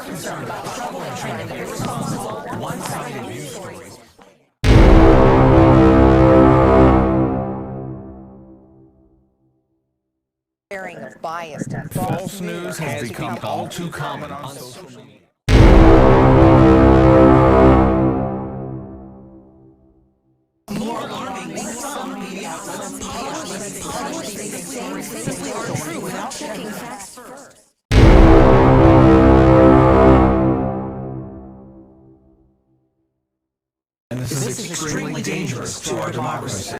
concerned about trouble and trying to irresponsible, one-sided news stories. Sharing of biased and False news has become all too common on social media. More alarming, some media outlets publish these stories simply aren't true without checking facts first. And this is extremely dangerous to our democracy.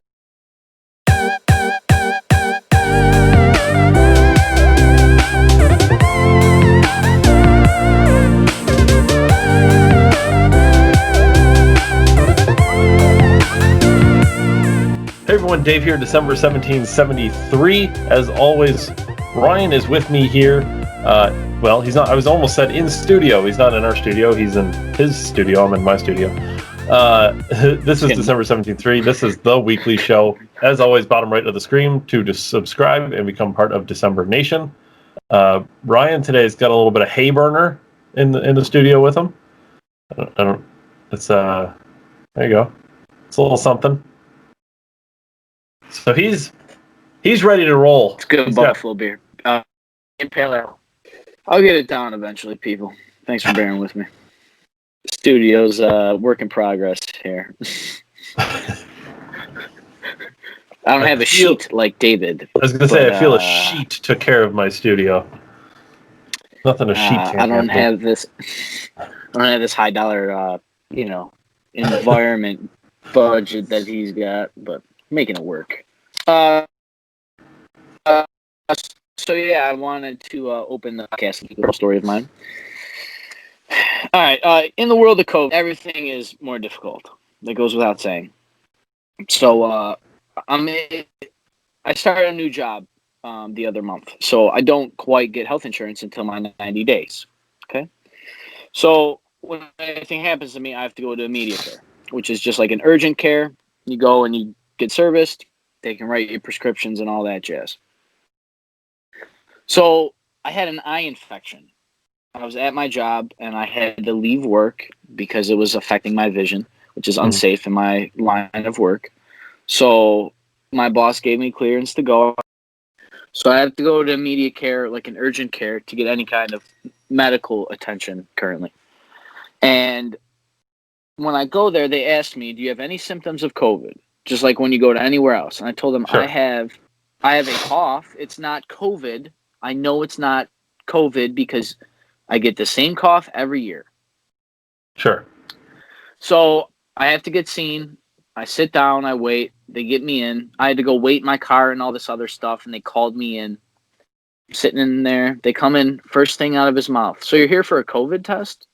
Hey everyone, Dave here, December 1773. As always, Ryan is with me here. Well, he's not, I was almost said in studio. He's not in our studio, he's in his studio. I'm in my studio. This is December 17th. This is the weekly show. As always, bottom right of the screen to subscribe and become part of December Nation. Ryan today's got a little bit of hay burner in the studio with him. It's there you go. It's a little something. So he's ready to roll. It's good Buffalo beer. Pale Ale. I'll get it down eventually, people. Thanks for bearing with me. Studio's work in progress here. I don't have a sheet like David. I was going to say, I feel a sheet took care of my studio. Nothing a sheet can't I don't have this. I don't have this high dollar, environment budget that he's got, but making it work. So yeah, I wanted to open the podcast with a little story of mine. All right, in the world of COVID, everything is more difficult. That goes without saying. So I started a new job the other month, so I don't quite get health insurance until my 90 days. Okay, so when anything happens to me, I have to go to immediate care, which is just like an urgent care. You go and you get serviced. They can write you prescriptions and all that jazz. So I had an eye infection. I was at my job and I had to leave work because it was affecting my vision, which is unsafe in my line of work. So my boss gave me clearance to go. So I have to go to immediate care, like an urgent care, to get any kind of medical attention currently. And when I go there, they asked me, do you have any symptoms of COVID? Just like when you go to anywhere else. And I told them, sure. I have a cough. It's not COVID. I know it's not COVID because I get the same cough every year. Sure. So I have to get seen. I sit down. I wait. They get me in. I had to go wait in my car and all this other stuff. And they called me in. I'm sitting in there. They come in, first thing out of his mouth. So you're here for a COVID test?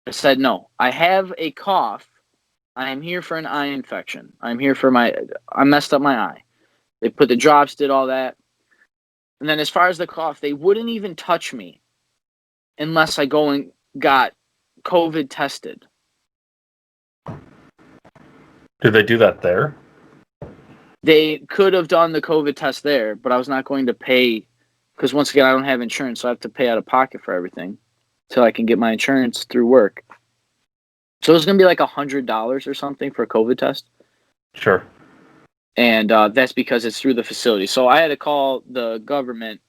I said, no. I have a cough. I am here for an eye infection. I'm here for I messed up my eye. They put the drops, did all that. And then as far as the cough, they wouldn't even touch me unless I go and got COVID tested. Did they do that there? They could have done the COVID test there, but I was not going to pay because once again, I don't have insurance, so I have to pay out of pocket for everything till I can get my insurance through work. So it's going to be like $100 or something for a COVID test. Sure. And that's because it's through the facility. So I had to call the government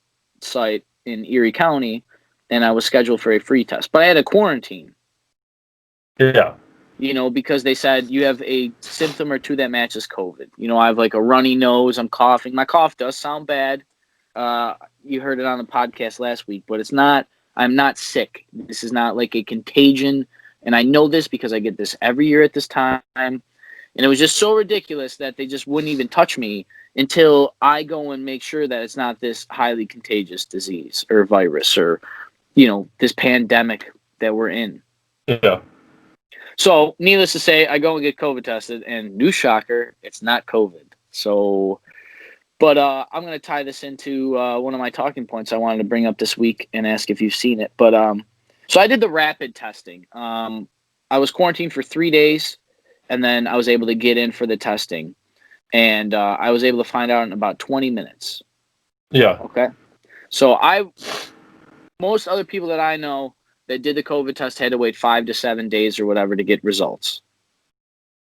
site in Erie County, and I was scheduled for a free test. But I had to quarantine. Yeah. Because they said you have a symptom or two that matches COVID. I have like a runny nose. I'm coughing. My cough does sound bad. You heard it on the podcast last week, but it's not. I'm not sick. This is not like a contagion. And I know this because I get this every year at this time. And it was just so ridiculous that they just wouldn't even touch me until I go and make sure that it's not this highly contagious disease or virus or, this pandemic that we're in. Yeah. So needless to say, I go and get COVID tested and new shocker, it's not COVID. So, but I'm going to tie this into one of my talking points I wanted to bring up this week and ask if you've seen it. But so I did the rapid testing. I was quarantined for 3 days, and then I was able to get in for the testing. And I was able to find out in about 20 minutes. Yeah. Okay. So most other people that I know that did the COVID test had to wait 5 to 7 days or whatever to get results.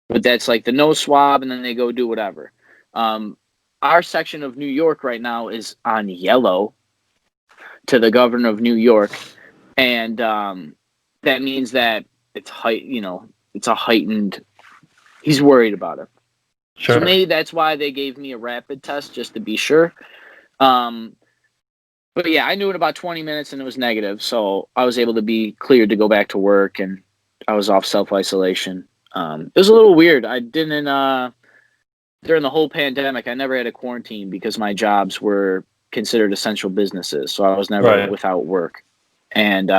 But that's like the nose swab, and then they go do whatever. Our section of New York right now is on yellow to the governor of New York, and that means that it's a heightened. He's worried about it. Sure. So maybe that's why they gave me a rapid test, just to be sure. But yeah, I knew in about 20 minutes and it was negative. So I was able to be cleared to go back to work, and I was off self-isolation. It was a little weird. I didn't, during the whole pandemic, I never had a quarantine because my jobs were considered essential businesses. So I was never without work. And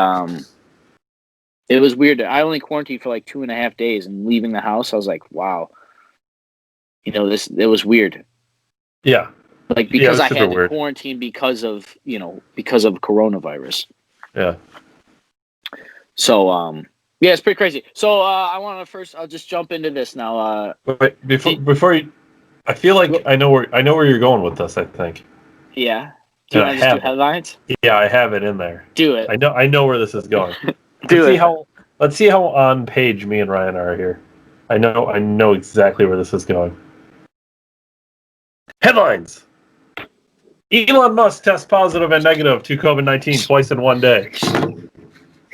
it was weird. I only quarantined for like 2.5 days, and leaving the house, I was like, wow. It was weird. Yeah. Like, because I had to quarantine because of coronavirus. Yeah. So, yeah, it's pretty crazy. So, I'll just jump into this now. Wait, before you, I feel like I know where you're going with this, I think. Yeah. Do you want to just do headlines? Yeah, I have it in there. Do it. I know where this is going. Let's see how on page me and Ryan are here. I know exactly where this is going. Headlines. Elon Musk tests positive and negative to COVID-19 twice in one day.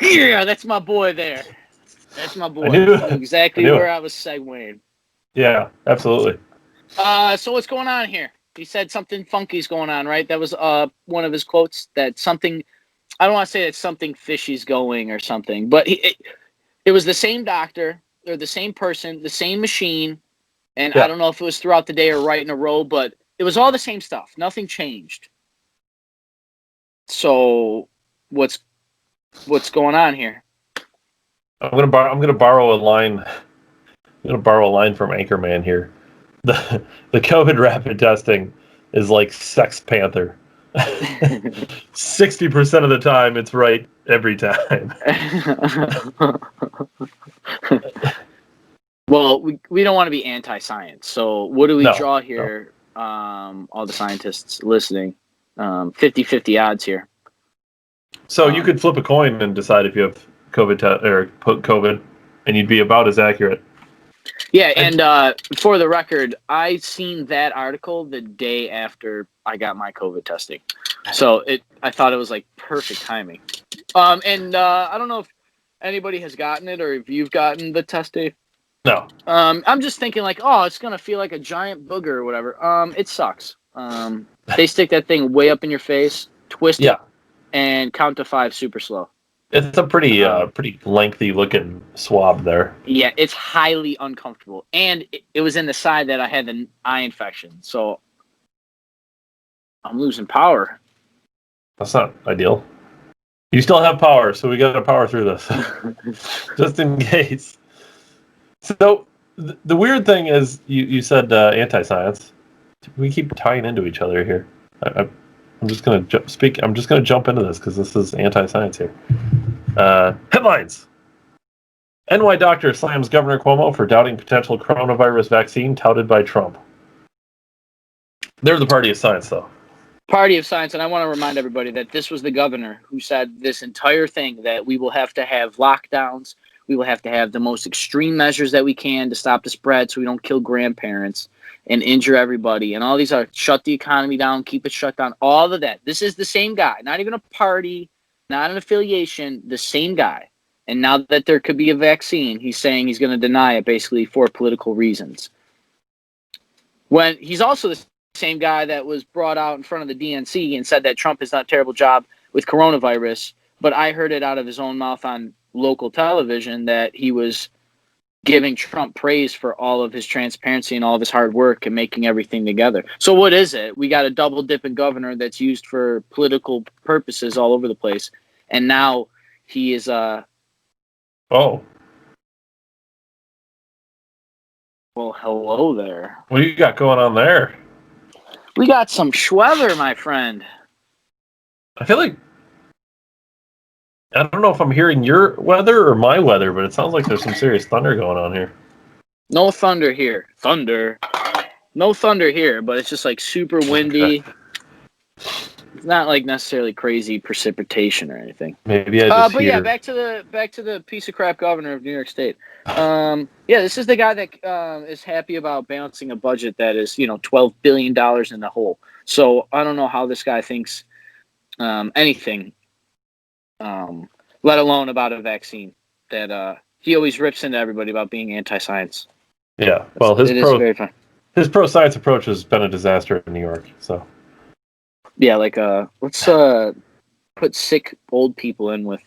Yeah, that's my boy there. That's my boy. I knew exactly where I was segueing. Yeah, absolutely. So what's going on here? He said something funky's going on, right? That was one of his quotes, that something, I don't want to say that something fishy's going or something, but it was the same doctor, or the same person, the same machine, and I don't know if it was throughout the day or right in a row, but it was all the same stuff. Nothing changed. So what's going on here? I'm gonna borrow a line. I'm gonna borrow a line from Anchorman here. The COVID rapid testing is like Sex Panther. 60% of the time, it's right every time. Well, we don't want to be anti-science. So what do we draw here? All the scientists listening, 50-50 odds here. So you could flip a coin and decide if you have COVID, and you'd be about as accurate. Yeah, and for the record, I seen that article the day after I got my COVID testing, so I thought it was like perfect timing. And I don't know if anybody has gotten it or if you've gotten the test, Dave. No. I'm just thinking like, oh, it's gonna feel like a giant booger or whatever. It sucks. They stick that thing way up in your face, twist it, and count to 5 super slow. It's a pretty lengthy looking swab there. Yeah, it's highly uncomfortable, and it was in the side that I had an eye infection, so I'm losing power. That's not ideal. You still have power, so we got to power through this, just in case. So the weird thing is, you said anti-science. We keep tying into each other here. I'm just gonna I'm just gonna jump into this because this is anti-science here. Headlines: NY doctor slams Governor Cuomo for doubting potential coronavirus vaccine touted by Trump. They're the party of science, though. Party of science, and I want to remind everybody that this was the governor who said this entire thing, that we will have to have lockdowns. We will have to have the most extreme measures that we can to stop the spread so we don't kill grandparents and injure everybody. And all these are shut the economy down, keep it shut down, all of that. This is the same guy, not even a party, not an affiliation, the same guy. And now that there could be a vaccine, he's saying he's going to deny it basically for political reasons. When he's also the same guy that was brought out in front of the DNC and said that Trump has done a terrible job with coronavirus, but I heard it out of his own mouth on local television that he was giving Trump praise for all of his transparency and all of his hard work and making everything together. So what is it? We got a double dipping governor that's used for political purposes all over the place. And now he is well, hello there. What do you got going on there? We got some schweather, my friend. I feel like, I don't know if I'm hearing your weather or my weather, but it sounds like there's some serious thunder going on here. No thunder here. No thunder here, but it's just like super windy. It's not like necessarily crazy precipitation or anything. Maybe I just But hear. yeah, back to the piece of crap governor of New York State. Yeah, this is the guy that is happy about balancing a budget that is $12 billion in the hole. So I don't know how this guy thinks anything, let alone about a vaccine. That he always rips into everybody about being anti-science. Yeah, well, It is very fun. his pro-science approach has been a disaster in New York. So Yeah, like let's put sick old people in with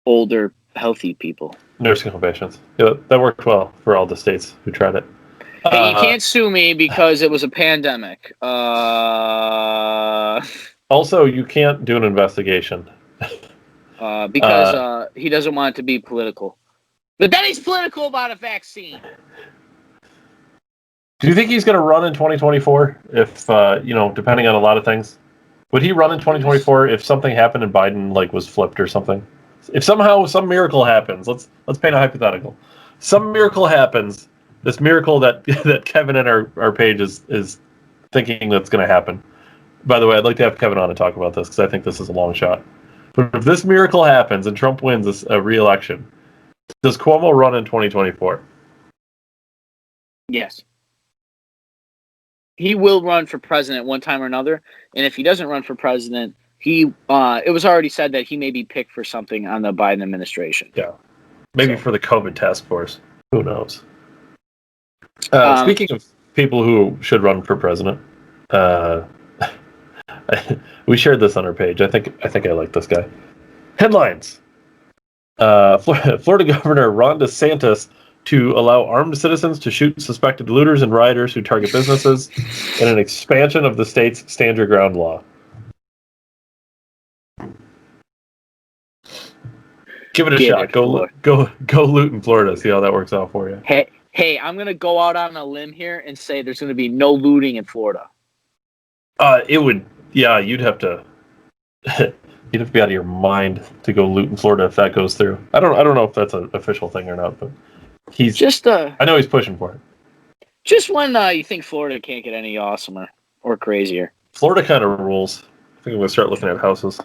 older healthy people. nursing home patients. Yeah, that worked well for all the states who tried it. Hey, you can't sue me because it was a pandemic. Also, you can't do an investigation. Because he doesn't want it to be political. But then he's political about a vaccine. Do you think he's going to run in 2024? If depending on a lot of things, would he run in 2024 if something happened and Biden was flipped or something? If somehow some miracle happens, let's paint a hypothetical. Some miracle happens. This miracle that Kevin in our page is thinking that's going to happen. By the way, I'd like to have Kevin on to talk about this because I think this is a long shot. But if this miracle happens and Trump wins a re-election, does Cuomo run in 2024? Yes. He will run for president one time or another. And if he doesn't run for president, it was already said that he may be picked for something on the Biden administration. Yeah. Maybe for the COVID task force. Who knows? Speaking of people who should run for president, we shared this on our page. I think I like this guy. Headlines. Florida Governor Ron DeSantis to allow armed citizens to shoot suspected looters and rioters who target businesses in an expansion of the state's stand your ground law. Give it a shot. Go loot in Florida. See how that works out for you. Hey, I'm going to go out on a limb here and say there's going to be no looting in Florida. It would. Yeah, you'd have to be out of your mind to go loot in Florida if that goes through. I don't know if that's an official thing or not, but he's just. I know he's pushing for it. Just when you think Florida can't get any awesomer or crazier. Florida kind of rules. I think I'm gonna start looking at houses.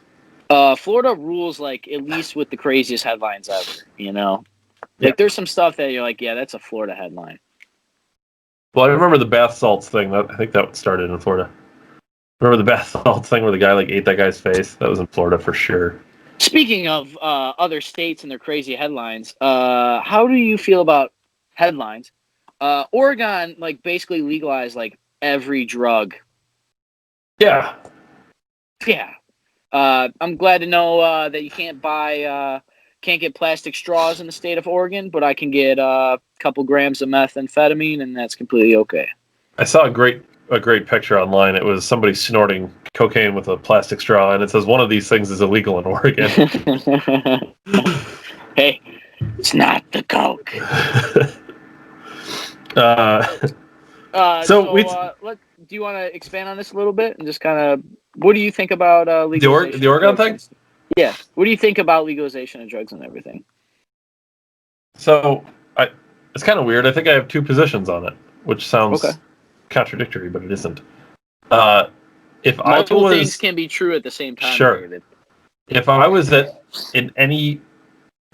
Florida rules at least with the craziest headlines ever. Yeah. There's some stuff that you're like, yeah, that's a Florida headline. Well, I remember the bath salts thing. I think that started in Florida. Remember the bath salts thing where the guy ate that guy's face? That was in Florida for sure. Speaking of other states and their crazy headlines, how do you feel about headlines? Oregon basically legalized every drug. Yeah. Yeah. I'm glad to know that you can't get plastic straws in the state of Oregon, but I can get a couple grams of methamphetamine, and that's completely okay. I saw a great picture online. It was somebody snorting cocaine with a plastic straw, and it says one of these things is illegal in Oregon. Hey, it's not the coke. Do you want to expand on this a little bit and just kind of what do you think about legalization? The Oregon thing? Yeah. What do you think about legalization of drugs and everything? So it's kind of weird. I think I have two positions on it, which sounds contradictory, but it isn't. If multiple things can be true at the same time. Sure. David. If I was in any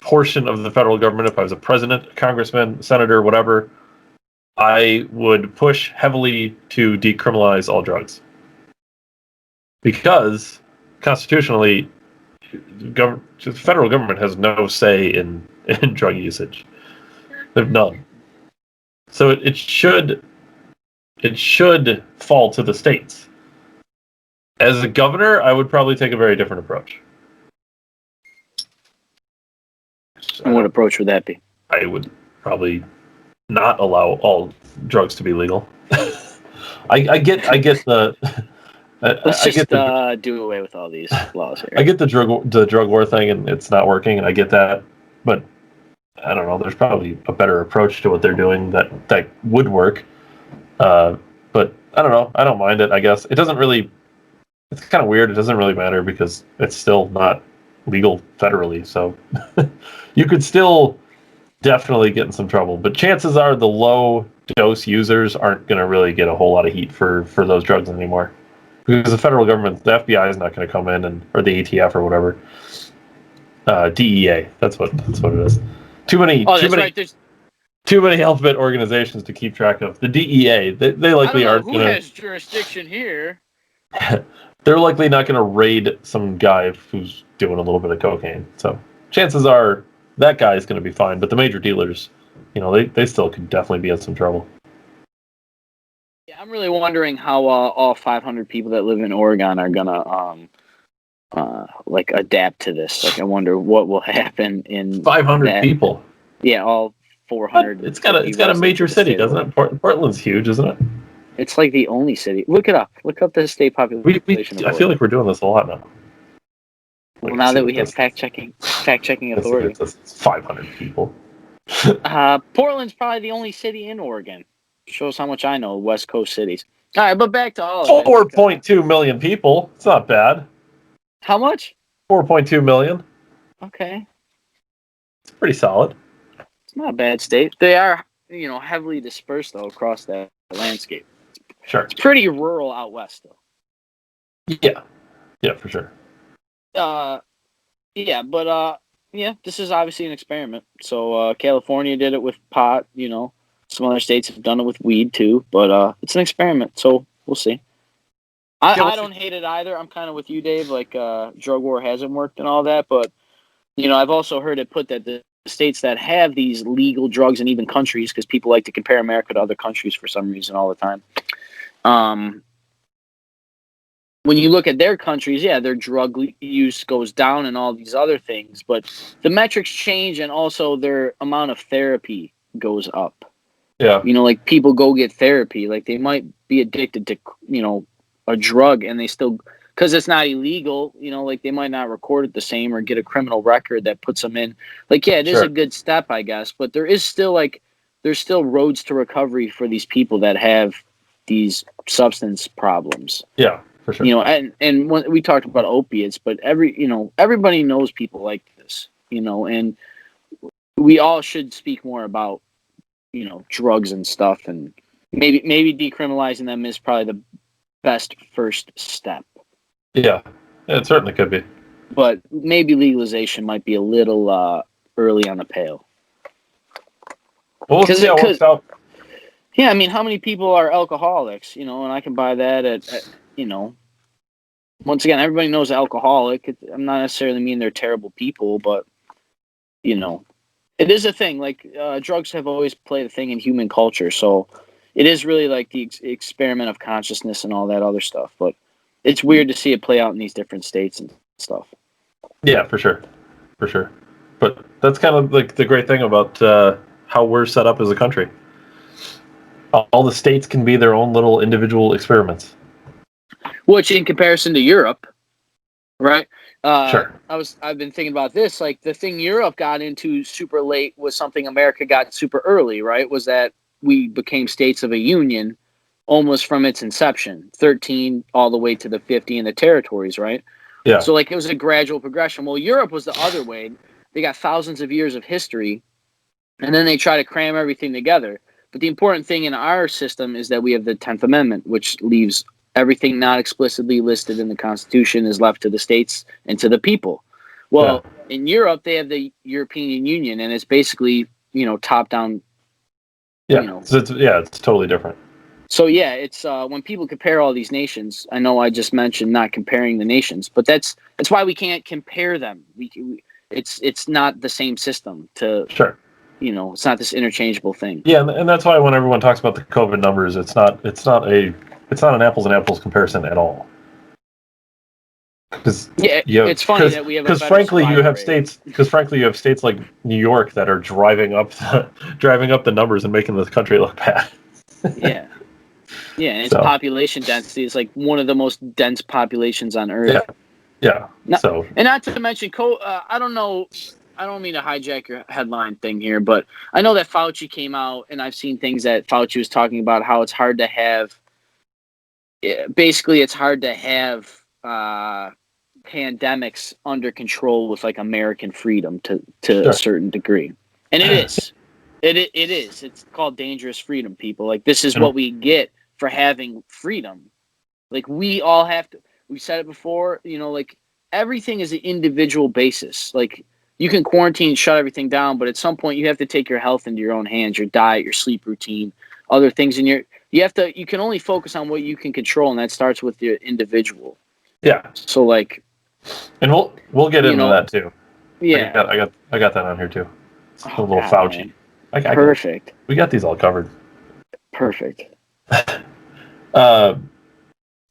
portion of the federal government, if I was a president, a congressman, senator, whatever, I would push heavily to decriminalize all drugs. Because constitutionally, the federal government has no say in drug usage. They have none. So it should fall to the states. As a governor, I would probably take a very different approach. And what approach would that be? I would probably not allow all drugs to be legal. I get the. Let's just do away with all these laws here. I get the drug war thing, and it's not working, and I get that, but I don't know. There's probably a better approach to what they're doing that would work. But I don't know. I don't mind it. I guess it doesn't really. It's kind of weird. It doesn't really matter because it's still not legal federally, so you could still definitely get in some trouble. But chances are the low dose users aren't going to really get a whole lot of heat for those drugs anymore. because the federal government, the FBI is not going to come in or the ATF or whatever. DEA, that's what it is. Too many Right. too many alphabet organizations to keep track of. The DEA, they likely aren't who going to. has jurisdiction here. They're likely not going to raid some guy who's doing a little bit of cocaine. So chances are that guy is going to be fine. But the major dealers, they still could definitely be in some trouble. Yeah, I'm really wondering how all 500 people that live in Oregon are gonna like adapt to this. Like, I wonder what will happen in 500 people. Yeah, all 400. But it's got a major city, doesn't it? Portland's huge, isn't it? It's like the only city. Look it up. Look up the state population. I feel like we're doing this a lot now. Well, now that we have fact checking authority, it's 500 people. Portland's probably the only city in Oregon. Shows how much I know West Coast cities. All right, but back to all 4.2 million people. It's not bad. How much? 4.2 million. Okay. It's pretty solid. It's not a bad state. They are, heavily dispersed, though, across that landscape. Sure. It's pretty rural out west, though. Yeah. Yeah, for sure. This is obviously an experiment. So California did it with pot, Some other states have done it with weed, too. But it's an experiment, so we'll see. I don't hate it either. I'm kind of with you, Dave. Like, drug war hasn't worked and all that. But, I've also heard it put that the states that have these legal drugs and even countries, because people like to compare America to other countries for some reason all the time. When you look at their countries, their drug use goes down and all these other things. But the metrics change and also their amount of therapy goes up. Yeah. Like people go get therapy. Like they might be addicted to, a drug and they still, because it's not illegal, like they might not record it the same or get a criminal record that puts them in. Like, yeah, it is a good step, I guess, but there is still there's still roads to recovery for these people that have these substance problems. Yeah, for sure. And when we talked about opiates, but everybody knows people like this, and we all should speak more about, drugs and stuff, and maybe decriminalizing them is probably the best first step. Yeah, it certainly could be. But maybe legalization might be a little early on the pail. Well, we'll see how it works out. Yeah, I mean, how many people are alcoholics? And I can buy that at once again, everybody knows alcoholic. I'm not necessarily mean they're terrible people, but it is a thing. Like drugs have always played a thing in human culture, so it is really like the experiment of consciousness and all that other stuff. But it's weird to see it play out in these different states and stuff. Yeah, for sure. But that's kind of like the great thing about how we're set up as a country. All the states can be their own little individual experiments. Which, in comparison to Europe, right? Sure. I've been thinking about this. Like the thing Europe got into super late was something America got super early, right? Was that we became states of a union almost from its inception, 13 all the way to the 50 in the territories, right? Yeah. So like it was a gradual progression. Well, Europe was the other way. They got thousands of years of history, and then they try to cram everything together. But the important thing in our system is that we have the 10th Amendment, which leaves everything not explicitly listed in the Constitution is left to the states and to the people. Well, in Europe, they have the European Union, and it's basically, top-down. Yeah, it's totally different. So, it's when people compare all these nations, I know I just mentioned not comparing the nations, but that's why we can't compare them. It's not the same system to... Sure. It's not this interchangeable thing. Yeah, and that's why when everyone talks about the COVID numbers, it's not an apples and apples comparison at all. It's funny that we have because frankly you have states like New York that are driving up the numbers and making the country look bad. Yeah, and its population density is like one of the most dense populations on Earth. Yeah. And not to mention, I don't know. I don't mean to hijack your headline thing here, but I know that Fauci came out, and I've seen things that Fauci was talking about how it's hard to have. Basically, it's hard to have pandemics under control with like American freedom to a certain degree, and it is. It is. It's called dangerous freedom, people. Like this is what we get for having freedom. Like, we all have to. We said it before. Like, everything is an individual basis. Like, you can quarantine, shut everything down, but at some point you have to take your health into your own hands, your diet, your sleep routine, other things in your. You can only focus on what you can control, and that starts with your individual. Yeah. So, like, and we'll get into that too. Yeah. I got that on here too. A little God, Fauci. Perfect. We got these all covered. Perfect.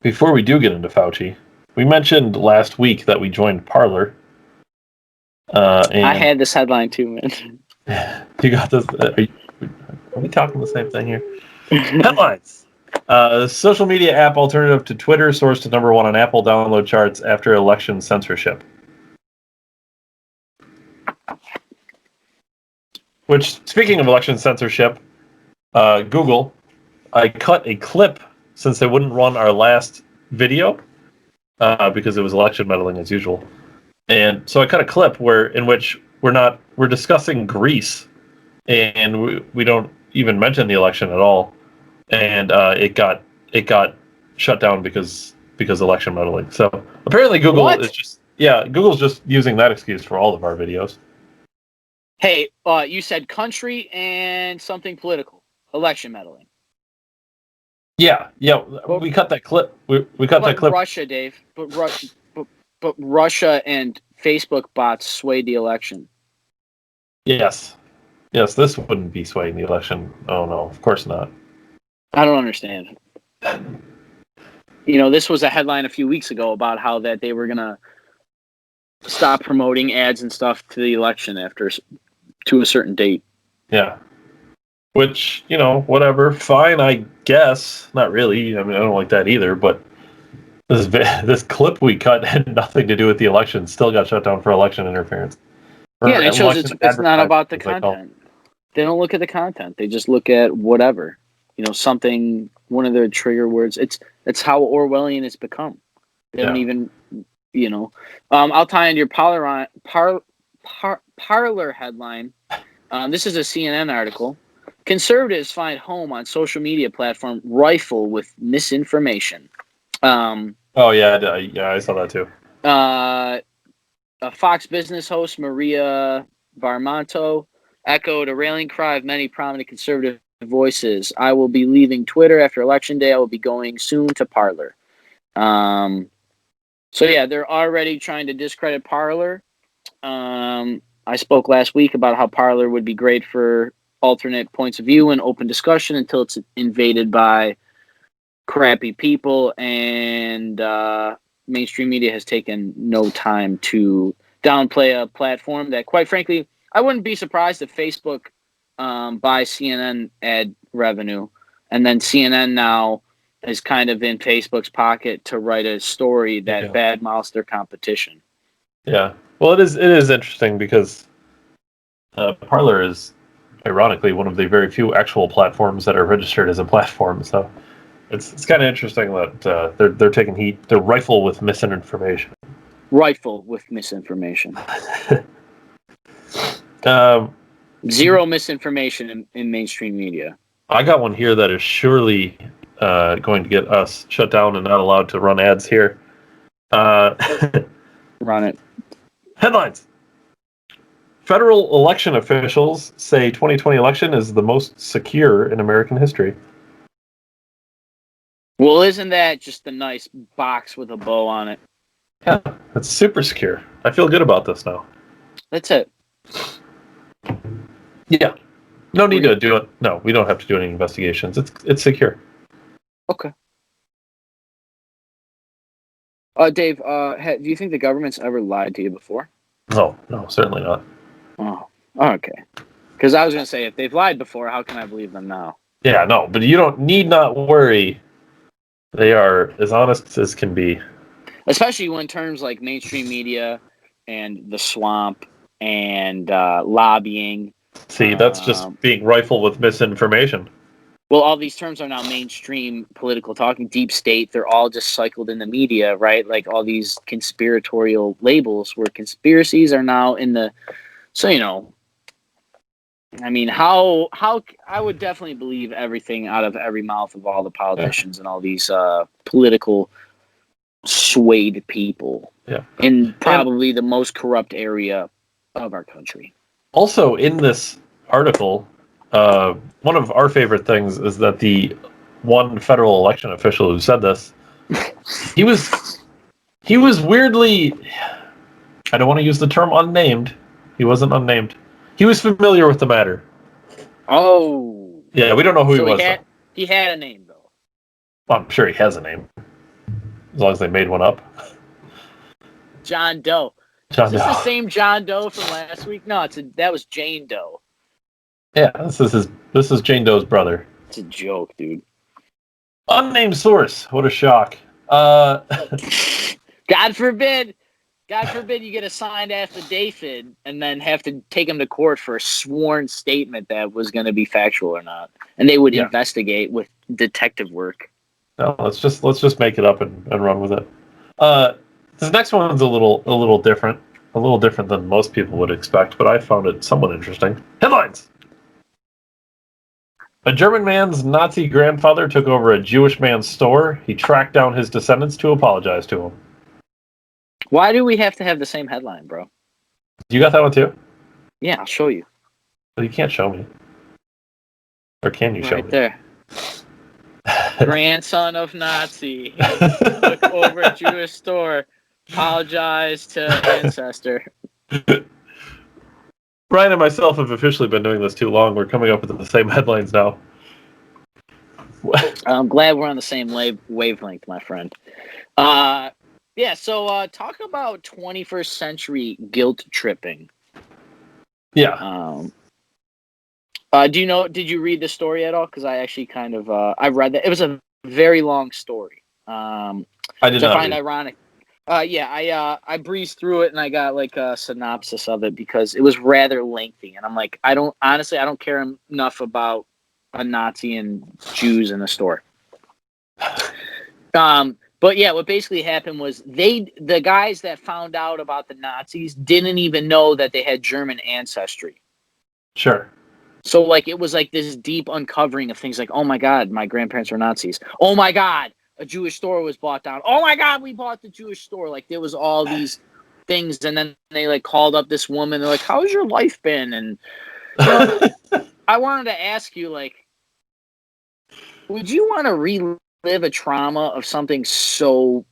Before we do get into Fauci, we mentioned last week that we joined Parler. And I had this headline too, man. You got this. Are we talking the same thing here? Headlines. Social media app alternative to Twitter soars to number 1 on Apple download charts after election censorship. Which, speaking of election censorship, Google, I cut a clip since they wouldn't run our last video because it was election meddling as usual. And so I cut a clip in which we're discussing Greece, and we don't even mention the election at all. And it got shut down because election meddling. So apparently Google's just using that excuse for all of our videos. Hey, you said country and something political, election meddling. Yeah. We cut that clip. We cut that clip. Russia, Dave. But Russia and Facebook bots swayed the election. Yes, this wouldn't be swaying the election. Oh no, of course not. I don't understand. This was a headline a few weeks ago about how that they were gonna stop promoting ads and stuff to the election to a certain date. Yeah. Which, whatever, fine, I guess. Not really. I mean, I don't like that either, but this clip we cut had nothing to do with the election. Still got shut down for election interference. Yeah, it shows it's not about the content. They don't look at the content. They just look at whatever. Something, one of their trigger words. It's how Orwellian it's become. They don't even, I'll tie into your Parler headline. This is a CNN article. Conservatives find home on social media platform rifle with misinformation. I saw that too. A Fox Business host, Maria Barmanto, echoed a rallying cry of many prominent conservative voices. I will be leaving Twitter after Election Day. I will be going soon to Parler. They're already trying to discredit Parler. I spoke last week about how Parler would be great for alternate points of view and open discussion until it's invaded by crappy people, and mainstream media has taken no time to downplay a platform that, quite frankly, I wouldn't be surprised if Facebook buys CNN ad revenue, and then CNN now is kind of in Facebook's pocket to write a story that badmouths their competition. Yeah. Well, it is interesting because Parler is, ironically, one of the very few actual platforms that are registered as a platform. So it's kind of interesting that they're taking heat. They're rifle with misinformation. Zero misinformation in mainstream media. I got one here that is surely going to get us shut down and not allowed to run ads here. Run it. Headlines. Federal election officials say 2020 election is the most secure in American history. Well, isn't that just a nice box with a bow on it? Yeah, it's super secure. I feel good about this now. That's it. Yeah. No need to do it. No, we don't have to do any investigations. It's secure. Okay. Dave, do you think the government's ever lied to you before? No, certainly not. Oh, okay. Because I was going to say, if they've lied before, how can I believe them now? Yeah, no, but you need not worry. They are as honest as can be. Especially when terms like mainstream media and the swamp and lobbying. See, that's just being rifled with misinformation. Well, all these terms are now mainstream political talking, deep state. They're all just cycled in the media, right? Like all these conspiratorial labels where conspiracies are now in the... So, I mean, how I would definitely believe everything out of every mouth of all the politicians and all these political swayed people. Yeah. In probably the most corrupt area of our country. Also, in this article, one of our favorite things is that the one federal election official who said this, he was weirdly, I don't want to use the term unnamed. He wasn't unnamed. He was familiar with the matter. Oh. Yeah, we don't know who he was. He had a name, though. Well, I'm sure he has a name. As long as they made one up. John Doe. Is this the same John Doe from last week? No, that was Jane Doe. Yeah, this is Jane Doe's brother. It's a joke, dude. Unnamed source. What a shock. God forbid you get a signed affidavit and then have to take him to court for a sworn statement that was going to be factual or not, and they would investigate with detective work. No, let's just make it up and run with it. This next one's a little different than most people would expect, but I found it somewhat interesting. Headlines: a German man's Nazi grandfather took over a Jewish man's store. He tracked down his descendants to apologize to him. Why do we have to have the same headline, bro? You got that one too? Yeah, I'll show you. Well, you can't show me. Or can you show me? Right there. Grandson of Nazi took over a Jewish store. Apologize to ancestor. Brian and myself have officially been doing this too long. We're coming up with the same headlines now. I'm glad we're on the same wavelength, my friend. So talk about 21st century guilt tripping. Yeah. Did you read the story at all? Because I actually kind of, I read that. It was a very long story. I did not find read. ironic. I breezed through it and I got like a synopsis of it because it was rather lengthy. And I'm like, I don't care enough about a Nazi and Jews in a store. But yeah, what basically happened was the guys that found out about the Nazis didn't even know that they had German ancestry. Sure. So like it was like this deep uncovering of things like, oh my God, my grandparents were Nazis. Oh my God, a Jewish store was bought down. Oh my God, we bought the Jewish store. Like there was all these things, and then they like called up this woman. They're like, how's your life been? And you know, I wanted to ask you, like, would you want to relive a trauma of something so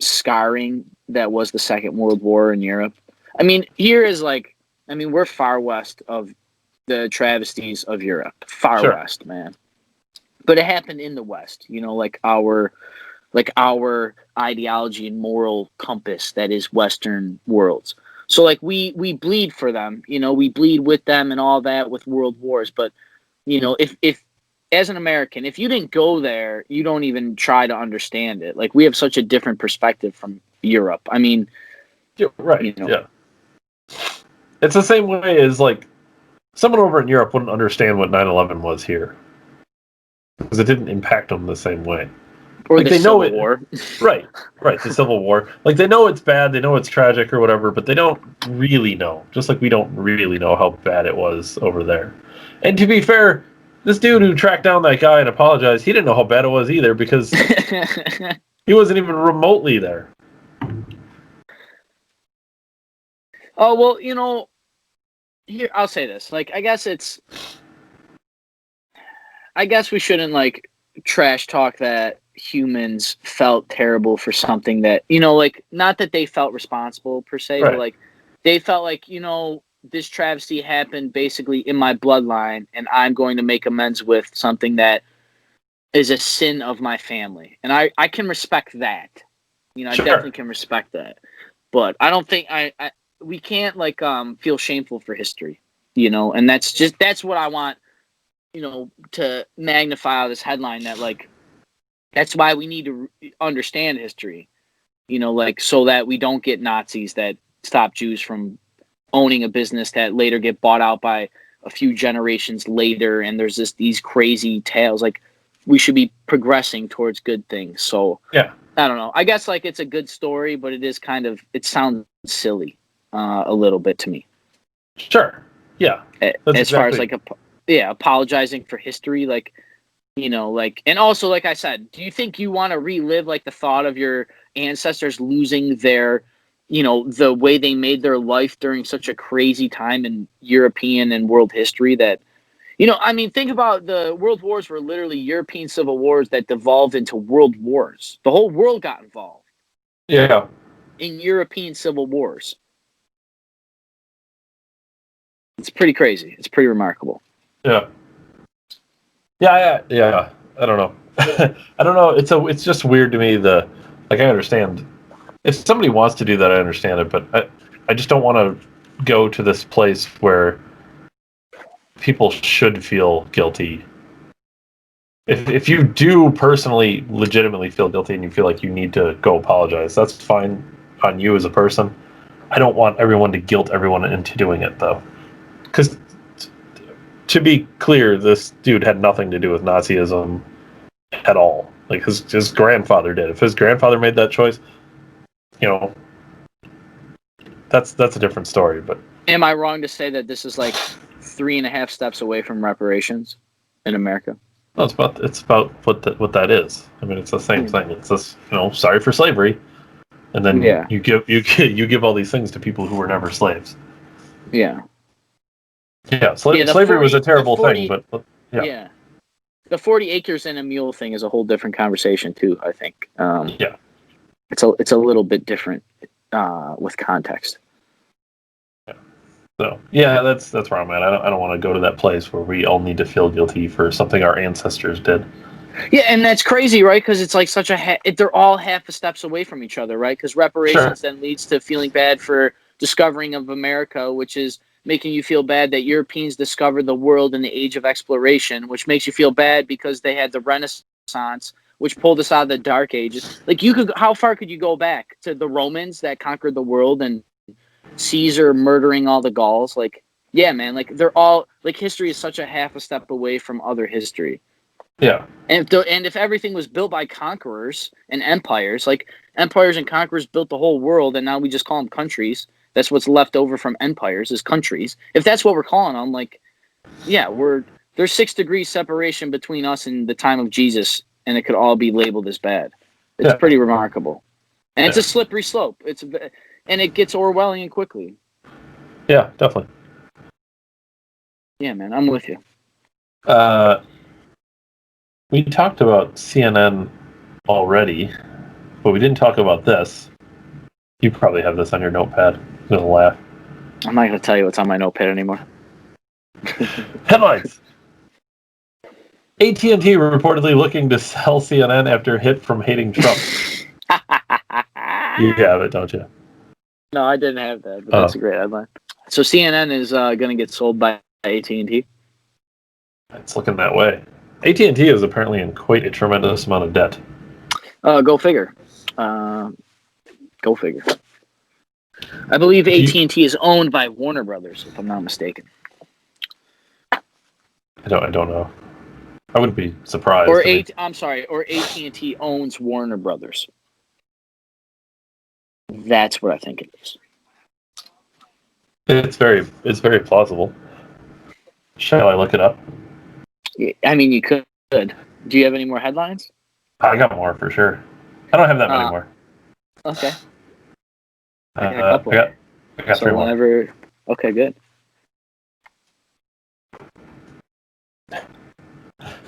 scarring that was the Second World War in Europe? I mean, we're far west of the travesties of Europe. Far west, man. But it happened in the West, you know, like our ideology and moral compass that is Western worlds. So like we bleed for them, you know, we bleed with them and all that with world wars. But, you know, if as an American, if you didn't go there, you don't even try to understand it. Like we have such a different perspective from Europe. I mean, right. You know, yeah. It's the same way as like someone over in Europe wouldn't understand what 9/11 was here. Because it didn't impact them the same way. Or like the Civil War. Right, the Civil War. Like, they know it's bad, they know it's tragic or whatever, but they don't really know. Just like we don't really know how bad it was over there. And to be fair, this dude who tracked down that guy and apologized, he didn't know how bad it was either because he wasn't even remotely there. Oh, well, you know, here, I'll say this. Like, I guess we shouldn't, like, trash talk that humans felt terrible for something that, you know, like, not that they felt responsible per se, right. But, like, they felt like, you know, this travesty happened basically in my bloodline, and I'm going to make amends with something that is a sin of my family. And I can respect that. You know, I definitely can respect that. But I don't think we can't, like, feel shameful for history, you know, and that's what I want, you know, to magnify out this headline, that, like, that's why we need to understand history, you know, like, so that we don't get Nazis that stop Jews from owning a business that later get bought out by a few generations later. And there's these crazy tales. Like, we should be progressing towards good things. So yeah, I don't know. I guess, like, it's a good story, but it sounds silly a little bit to me. Sure. Yeah, As far as like apologizing for history, like, you know, like, and also, like I said, do you think you want to relive like the thought of your ancestors losing their, you know, the way they made their life during such a crazy time in European and world history that, you know, I mean, think about the world wars were literally European civil wars that devolved into world wars. The whole world got involved Yeah. in European civil wars. It's pretty crazy. It's pretty remarkable. Yeah. Yeah. I don't know. I don't know. It's just weird to me. I understand if somebody wants to do that, I understand it, but I just don't want to go to this place where people should feel guilty. If you do personally, legitimately feel guilty and you feel like you need to go apologize, that's fine on you as a person. I don't want everyone to guilt everyone into doing it, though. Because, to be clear, this dude had nothing to do with Nazism at all. Like, his grandfather did. If his grandfather made that choice, you know, that's a different story. But am I wrong to say that this is like 3.5 steps away from reparations in America? no, it's about what that is. I mean, it's the same thing. It's just, you know, sorry for slavery, and then you give all these things to people who were never slaves. Yeah. Yeah, slavery was a terrible thing, but yeah. The 40 acres and a mule thing is a whole different conversation too, I think. Yeah. It's a little bit different with context. Yeah. So, yeah, that's wrong, man. I don't want to go to that place where we all need to feel guilty for something our ancestors did. Yeah, and that's crazy, right? Because it's like such they're all half a steps away from each other, right? Because reparations then leads to feeling bad for discovering of America, which is making you feel bad that Europeans discovered the world in the age of exploration, which makes you feel bad because they had the Renaissance, which pulled us out of the Dark Ages. Like, how far could you go back to the Romans that conquered the world and Caesar murdering all the Gauls? Like, yeah, man, like they're all like history is such a half a step away from other history. Yeah. And if everything was built by conquerors and empires, like empires and conquerors built the whole world, and now we just call them countries. That's what's left over from empires is countries. If that's what we're calling them, like, yeah, there's 6 degrees separation between us and the time of Jesus, and it could all be labeled as bad. It's pretty remarkable, and it's a slippery slope. And it gets Orwellian quickly. Yeah, definitely. Yeah, man, I'm with you. We talked about CNN already, but we didn't talk about this. You probably have this on your notepad. I'm gonna laugh. I'm not going to tell you what's on my notepad anymore. Headlines. AT&T reportedly looking to sell CNN after hit from hating Trump. You have it, don't you? No, I didn't have that, but that's a great headline. So CNN is going to get sold by AT&T? It's looking that way. AT&T is apparently in quite a tremendous amount of debt. Go figure. Go figure. I believe AT&T is owned by Warner Brothers, if I'm not mistaken. I don't know. I wouldn't be surprised. Or AT&T owns Warner Brothers. That's what I think it is. It's very plausible. Shall I look it up? I mean, you could. Do you have any more headlines? I got more for sure. I don't have that many more. Okay. I got a couple. I got 3 more. Okay, good.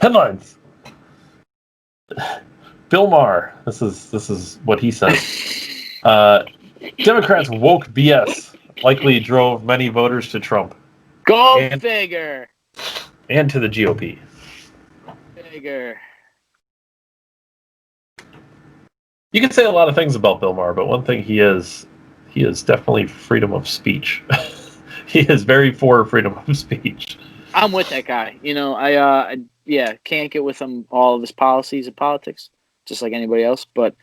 Headlines. Bill Maher. This is what he says. Democrats woke BS likely drove many voters to Trump. Go figure. And to the GOP. Figure. You can say a lot of things about Bill Maher, but one thing he is definitely freedom of speech. He is very for freedom of speech. I'm with that guy. You know, I can't get with him all of his policies and politics, just like anybody else. But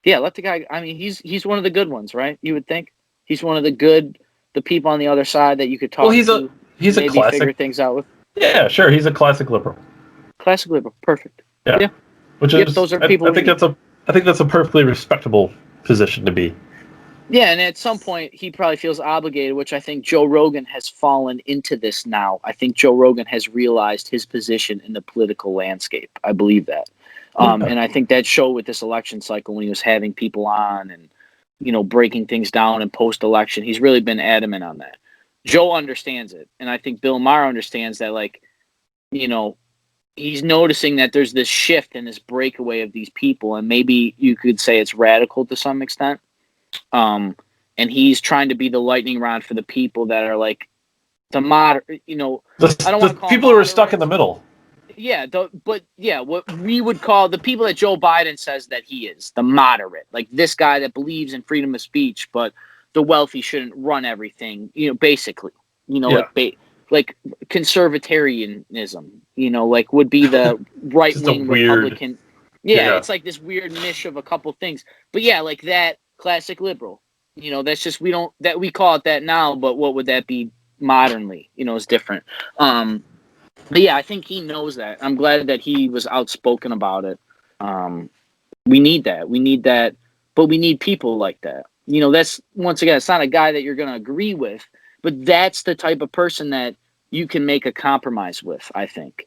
yeah, let the guy. I mean, he's one of the good ones, right? You would think he's one of the people on the other side that you could talk to. He's a classic. Figure things out with. Yeah, sure. He's a classic liberal. Classic liberal, perfect. Yeah. Which is those are people. I think that's a perfectly respectable position to be. Yeah, and at some point he probably feels obligated, which I think Joe Rogan has fallen into this now. I think Joe Rogan has realized his position in the political landscape. I believe that. And I think that showed with this election cycle when he was having people on and, breaking things down and post-election. He's really been adamant on that. Joe understands it. And I think Bill Maher understands that, he's noticing that there's this shift and this breakaway of these people. And maybe you could say it's radical to some extent. And he's trying to be the lightning rod for the people that are like the moderate, I don't want to call people who are stuck in the middle. Yeah, what we would call the people that Joe Biden says that he is, the moderate, like this guy that believes in freedom of speech, but the wealthy shouldn't run everything, basically, like conservatarianism, like would be the right-wing Republican. Yeah, it's like this weird mish of a couple things. But yeah, like that classic liberal, that's just, we call it that now, but what would that be modernly, is different. But yeah, I think he knows that. I'm glad that he was outspoken about it. We need that, but we need people like that. That's, once again, it's not a guy that you're going to agree with, but that's the type of person that you can make a compromise with, I think.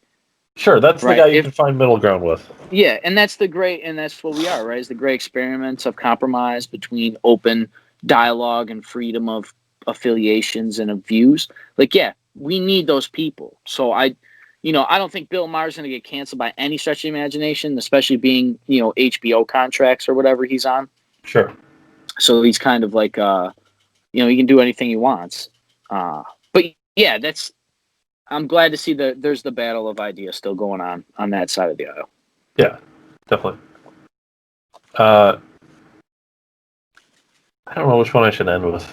Sure, that's right. The guy you can find middle ground with. Yeah, and that's that's what we are, right? Is the great experiments of compromise between open dialogue and freedom of affiliations and of views. Like, yeah, we need those people. So I don't think Bill Maher's going to get canceled by any stretch of the imagination, especially being, HBO contracts or whatever he's on. Sure. So he's kind of like, he can do anything he wants. But yeah, I'm glad to see that there's the battle of ideas still going on that side of the aisle. Yeah, definitely. I don't know which one I should end with.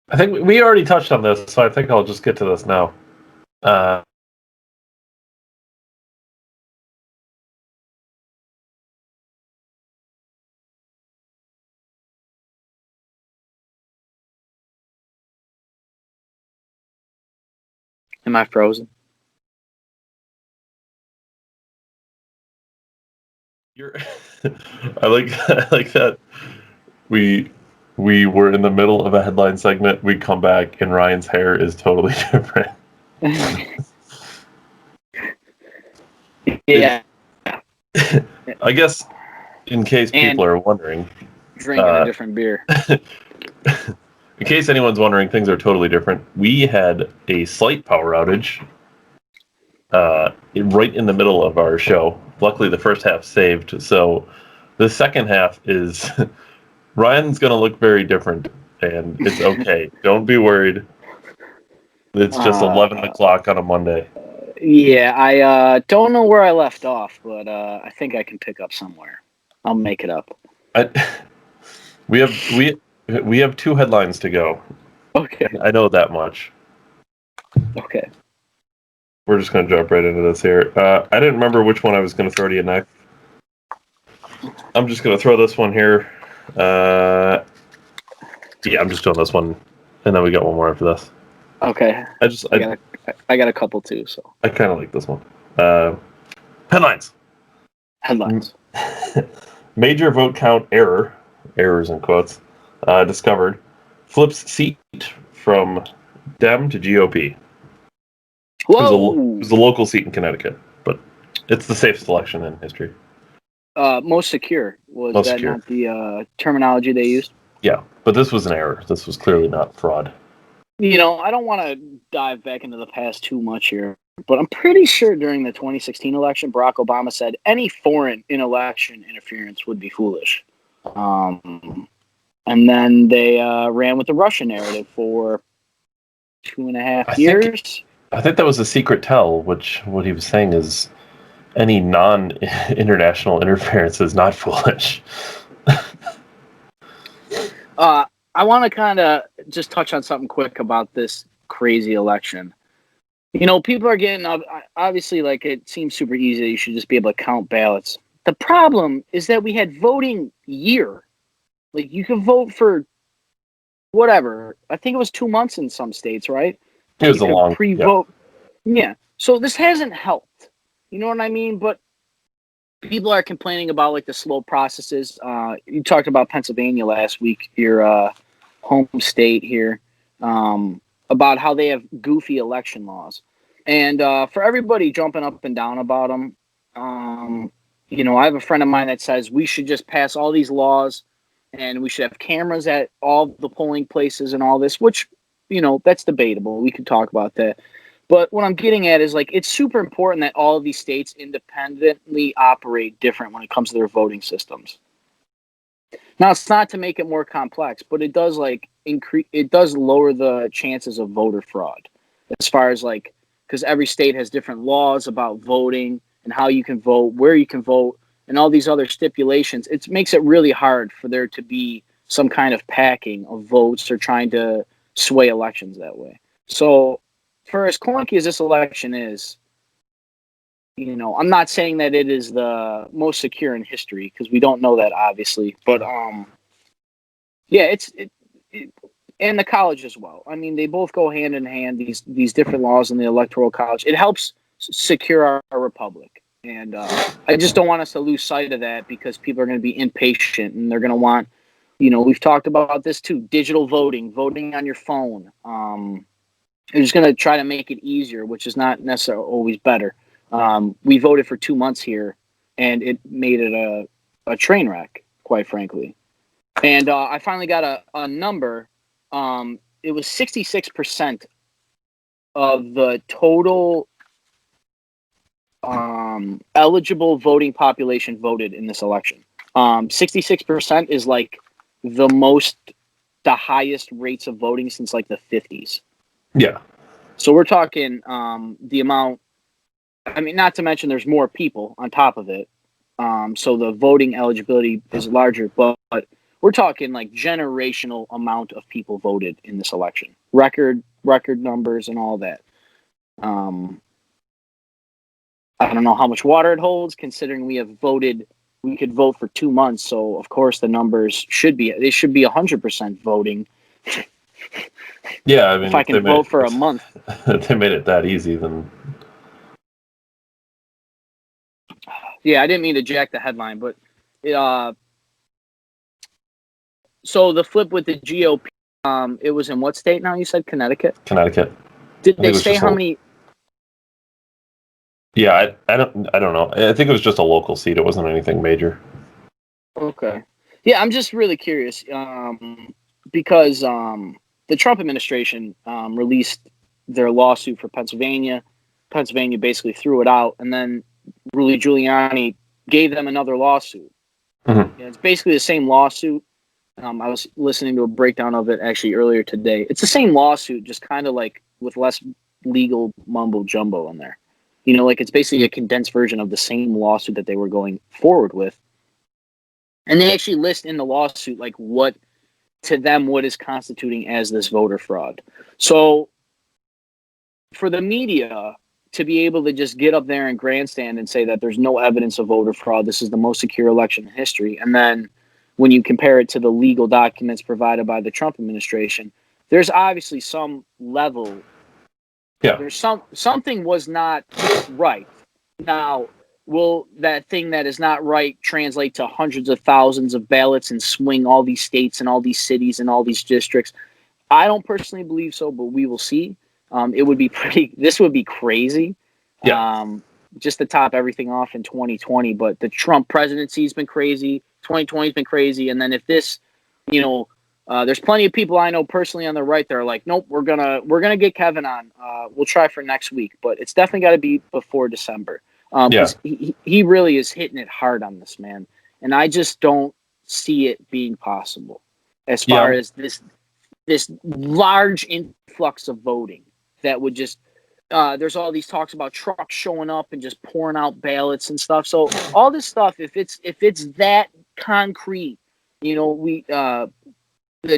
I think we already touched on this, so I think I'll just get to this now. Am I frozen? I like that. We were in the middle of a headline segment. We come back and Ryan's hair is totally different. Yeah. I guess in case people are wondering, drinking a different beer. In case anyone's wondering, things are totally different. We had a slight power outage right in the middle of our show. Luckily, the first half saved. So the second half is Ryan's going to look very different, and it's okay. Don't be worried. It's just 11 o'clock on a Monday. Yeah, I don't know where I left off, but I think I can pick up somewhere. I'll make it up. We have two headlines to go. Okay. I know that much. Okay. We're just going to jump right into this here. I didn't remember which one I was going to throw to you next. I'm just going to throw this one here. Yeah, I'm just doing this one, and then we got one more after this. Okay. I got a couple too, so. I kind of like this one. Headlines. Major vote count errors in quotes, discovered. Flips seat from Dem to GOP. Whoa! It was a local seat in Connecticut, but it's the safest election in history. Most secure. Was that not the terminology they used? Yeah, but this was an error. This was clearly not fraud. I don't want to dive back into the past too much here, but I'm pretty sure during the 2016 election, Barack Obama said any foreign in-election interference would be foolish. And then they ran with the Russian narrative for 2.5 years. I think that was a secret tell, which what he was saying is any non-international interference is not foolish. I want to kind of just touch on something quick about this crazy election. People are getting, obviously, like, it seems super easy. You should just be able to count ballots. The problem is that we had voting year. Like, you can vote for whatever. I think it was 2 months in some states, right? It was a long pre-vote. Yeah. So this hasn't helped. You know what I mean? But people are complaining about like the slow processes. You talked about Pennsylvania last week, your home state here, about how they have goofy election laws, and for everybody jumping up and down about them, I have a friend of mine that says we should just pass all these laws, and we should have cameras at all the polling places and all this, which that's debatable. We could talk about that. But what I'm getting at is, like, it's super important that all of these states independently operate different when it comes to their voting systems. Now, it's not to make it more complex, but it does it does lower the chances of voter fraud, as far as because every state has different laws about voting and how you can vote, where you can vote, and all these other stipulations. It makes it really hard for there to be some kind of packing of votes or trying to sway elections that way. So, for as clunky as this election is, I'm not saying that it is the most secure in history, because we don't know that, obviously. But yeah, and the college as well. I mean, they both go hand in hand. These different laws in the Electoral College. It helps secure our republic, and I just don't want us to lose sight of that, because people are going to be impatient and they're going to want. We've talked about this too. Digital voting on your phone. They're just going to try to make it easier, which is not necessarily always better. We voted for 2 months here, and it made it a train wreck, quite frankly. And I finally got a number. It was 66% of the total eligible voting population voted in this election. 66% is like the highest rates of voting since like the 50s. Yeah. So we're talking the amount. I mean, not to mention there's more people on top of it. So the voting eligibility is larger, but we're talking like generational amount of people voted in this election. Record numbers and all that. I don't know how much water it holds, considering we could vote for 2 months. So of course the numbers should be 100% voting. Yeah, I mean, if I can vote for a month. They made it that easy, then. Yeah, I didn't mean to jack the headline, but so the flip with the GOP, it was in what state now? You said Connecticut? Connecticut. Did they say how many? Yeah, I don't know. I think it was just a local seat. It wasn't anything major. Okay. Yeah, I'm just really curious because the Trump administration released their lawsuit for Pennsylvania. Pennsylvania basically threw it out, and then Rudy Giuliani gave them another lawsuit. Mm-hmm. It's basically the same lawsuit. I was listening to a breakdown of it actually earlier today. It's the same lawsuit, just kind of like with less legal mumbo jumbo in there. It's basically a condensed version of the same lawsuit that they were going forward with. And they actually list in the lawsuit like what is constituting as this voter fraud. So for the media to be able to just get up there and grandstand and say that there's no evidence of voter fraud, this is the most secure election in history, and then when you compare it to the legal documents provided by the Trump administration, there's obviously some level. Yeah. There's something was not right. Now, will that thing that is not right translate to hundreds of thousands of ballots and swing all these states and all these cities and all these districts? I don't personally believe so, but we will see. This would be crazy. Yeah. Just to top everything off in 2020, but the Trump presidency has been crazy. 2020 has been crazy. And then if this, there's plenty of people I know personally on the right that are like, nope, we're gonna get Kevin on. We'll try for next week, but it's definitely got to be before December. He really is hitting it hard on this, man, and I just don't see it being possible as far as this large influx of voting that would just. There's all these talks about trucks showing up and just pouring out ballots and stuff. So all this stuff, if it's that concrete, the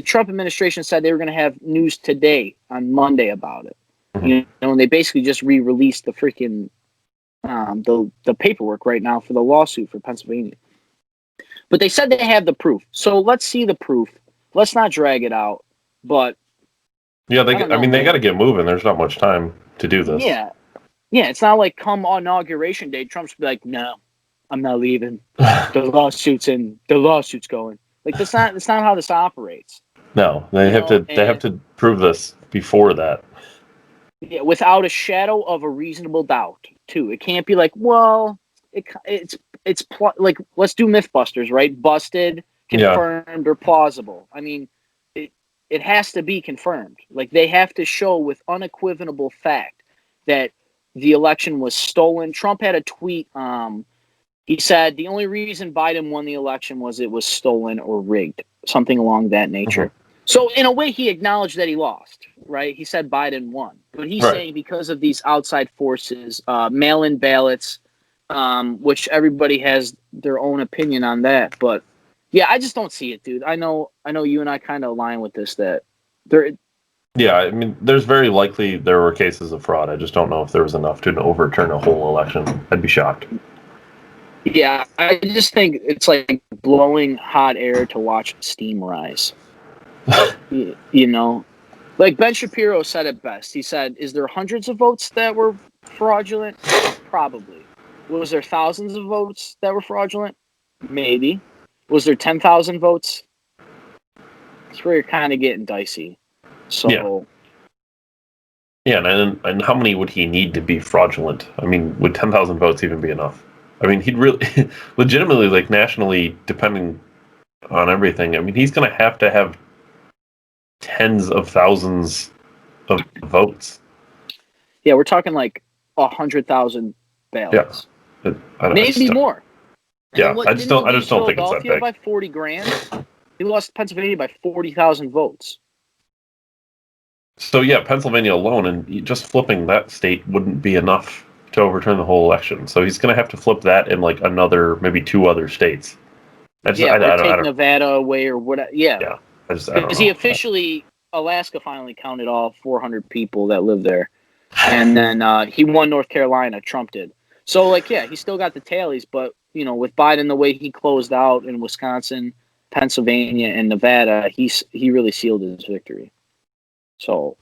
Trump administration said they were going to have news today on Monday about it. Mm-hmm. And they basically just re-released the freaking the paperwork right now for the lawsuit for Pennsylvania. But they said they have the proof. So let's see the proof. Let's not drag it out. But yeah, they got to get moving. There's not much time to do this. Yeah. It's not like come inauguration day, Trump's be like, no, I'm not leaving. The lawsuit's going. Like that's not how this operates. No, they have to prove this before that. Yeah, without a shadow of a reasonable doubt, too. It can't be like, well, like let's do MythBusters, right? Busted, confirmed, or plausible. I mean, it has to be confirmed. Like they have to show with unequivocal fact that the election was stolen. Trump had a tweet. He said the only reason Biden won the election was it was stolen or rigged, something along that nature. Mm-hmm. So in a way, he acknowledged that he lost, right? He said Biden won, but he's saying because of these outside forces, mail-in ballots, which everybody has their own opinion on that. But yeah, I just don't see it, dude. I know you and I kind of align with this that there. Yeah, I mean, there's very likely there were cases of fraud. I just don't know if there was enough to overturn a whole election. I'd be shocked. Yeah, I just think it's like blowing hot air to watch steam rise. You know, like Ben Shapiro said it best. He said, "Is there hundreds of votes that were fraudulent? Probably. Was there thousands of votes that were fraudulent? Maybe. Was there 10,000 votes? That's where you're kind of getting dicey." So. Yeah, and how many would he need to be fraudulent? I mean, would 10,000 votes even be enough? I mean, he'd really, legitimately, like nationally, depending on everything. I mean, he's going to have tens of thousands of votes. Yeah, we're talking like 100,000 ballots. Yeah, maybe more. Yeah, I just don't think it's that big. By 40 grand. He lost Pennsylvania by 40,000 votes. So yeah, Pennsylvania alone, and just flipping that state wouldn't be enough to overturn the whole election. So he's going to have to flip that in like another, maybe 2 other states. Take Nevada away or whatever. Yeah. Because he officially, Alaska finally counted all 400 people that live there. And then he won North Carolina, Trump did. So, like, yeah, he still got the tallies, but, you know, with Biden, the way he closed out in Wisconsin, Pennsylvania, and Nevada, he really sealed his victory. So,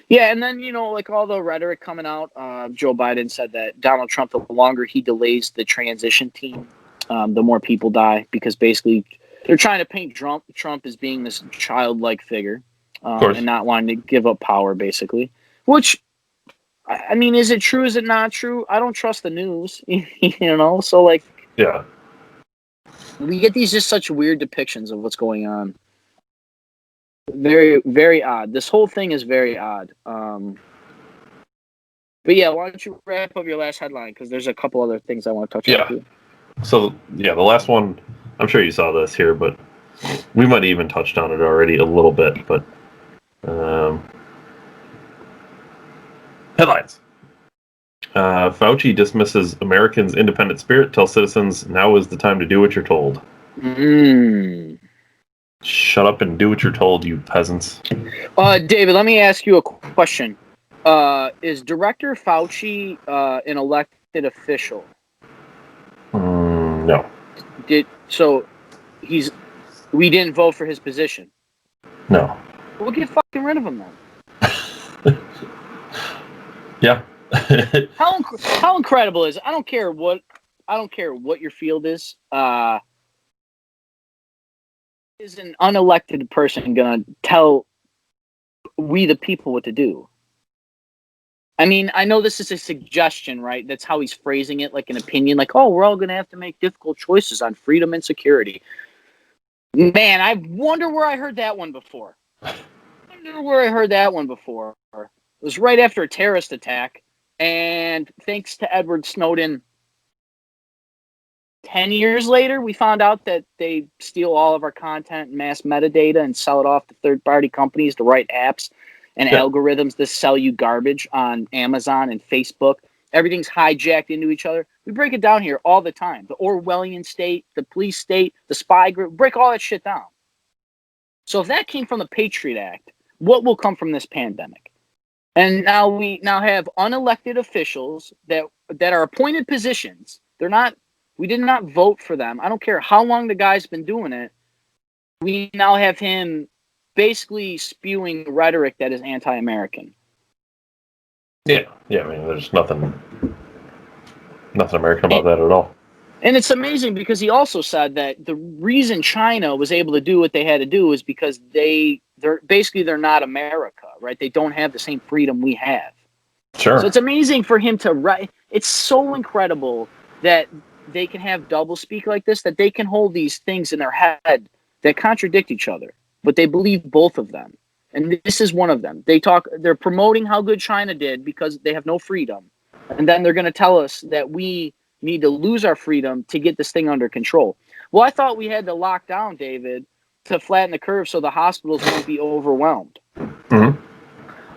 yeah, and then, you know, like all the rhetoric coming out, Joe Biden said that Donald Trump, the longer he delays the transition team, the more people die, because basically they're trying to paint Trump as being this childlike figure and not wanting to give up power, basically. Which, I mean, is it true? Is it not true? I don't trust the news, you know? So, like, yeah, we get these just such weird depictions of what's going on. Very, very odd. This whole thing is very odd. But yeah, why don't you wrap up your last headline? Because there's a couple other things I want to touch on too. So, yeah, the last one, I'm sure you saw this here, but we might have even touched on it already a little bit. But headlines. Fauci dismisses Americans' independent spirit, tells citizens now is the time to do what you're told. Shut up and do what you're told, you peasants. David, let me ask you a question. Is Director Fauci an elected official? No. We didn't vote for his position? No. We'll get fucking rid of him then. Yeah. How incredible is it? I don't care what your field is. Is an unelected person gonna tell we the people what to do? I mean, I know this is a suggestion, right? That's how he's phrasing it, like an opinion, like, oh, we're all gonna have to make difficult choices on freedom and security. Man, I wonder where I heard that one before. It was right after a terrorist attack, and thanks to Edward Snowden, 10 years later, we found out that they steal all of our content and mass metadata and sell it off to third-party companies to write apps and algorithms to sell you garbage on Amazon and Facebook. Everything's hijacked into each other. We break it down here all the time. The Orwellian state, the police state, the spy group, break all that shit down. So if that came from the Patriot Act, what will come from this pandemic? And now we have unelected officials that are appointed positions. We did not vote for them. I don't care how long the guy's been doing it. We now have him basically spewing rhetoric that is anti-American. Yeah. I mean, there's nothing American about that at all. And it's amazing because he also said that the reason China was able to do what they had to do is because they're not America, right? They don't have the same freedom we have. Sure. So it's amazing for him to write. It's so incredible that they can have doublespeak like this, that they can hold these things in their head that contradict each other, but they believe both of them. And this is one of them. They're promoting how good China did because they have no freedom. And then they're going to tell us that we need to lose our freedom to get this thing under control. Well, I thought we had to lock down, David, to flatten the curve so the hospitals won't be overwhelmed. Mm-hmm.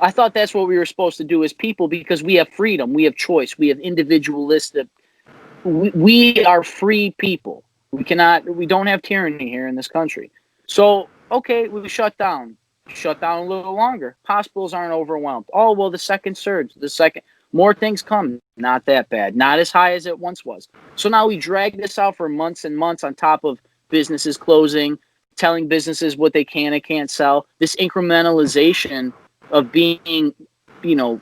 I thought that's what we were supposed to do as people because we have freedom, we have choice, we have individualistic. We are free people. We don't have tyranny here in this country. So, okay, we shut down a little longer. Hospitals aren't overwhelmed. Oh, well, the second surge, more things come. Not that bad. Not as high as it once was. So now we drag this out for months and months on top of businesses closing, telling businesses what they can and can't sell. This incrementalization of being,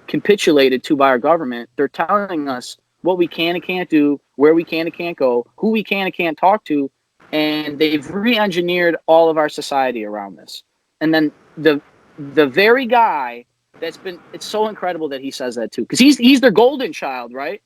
capitulated to by our government. They're telling us what we can and can't do, where we can and can't go, who we can and can't talk to, and they've re-engineered all of our society around this. And then the very guy it's so incredible that he says that too, because he's their golden child, right?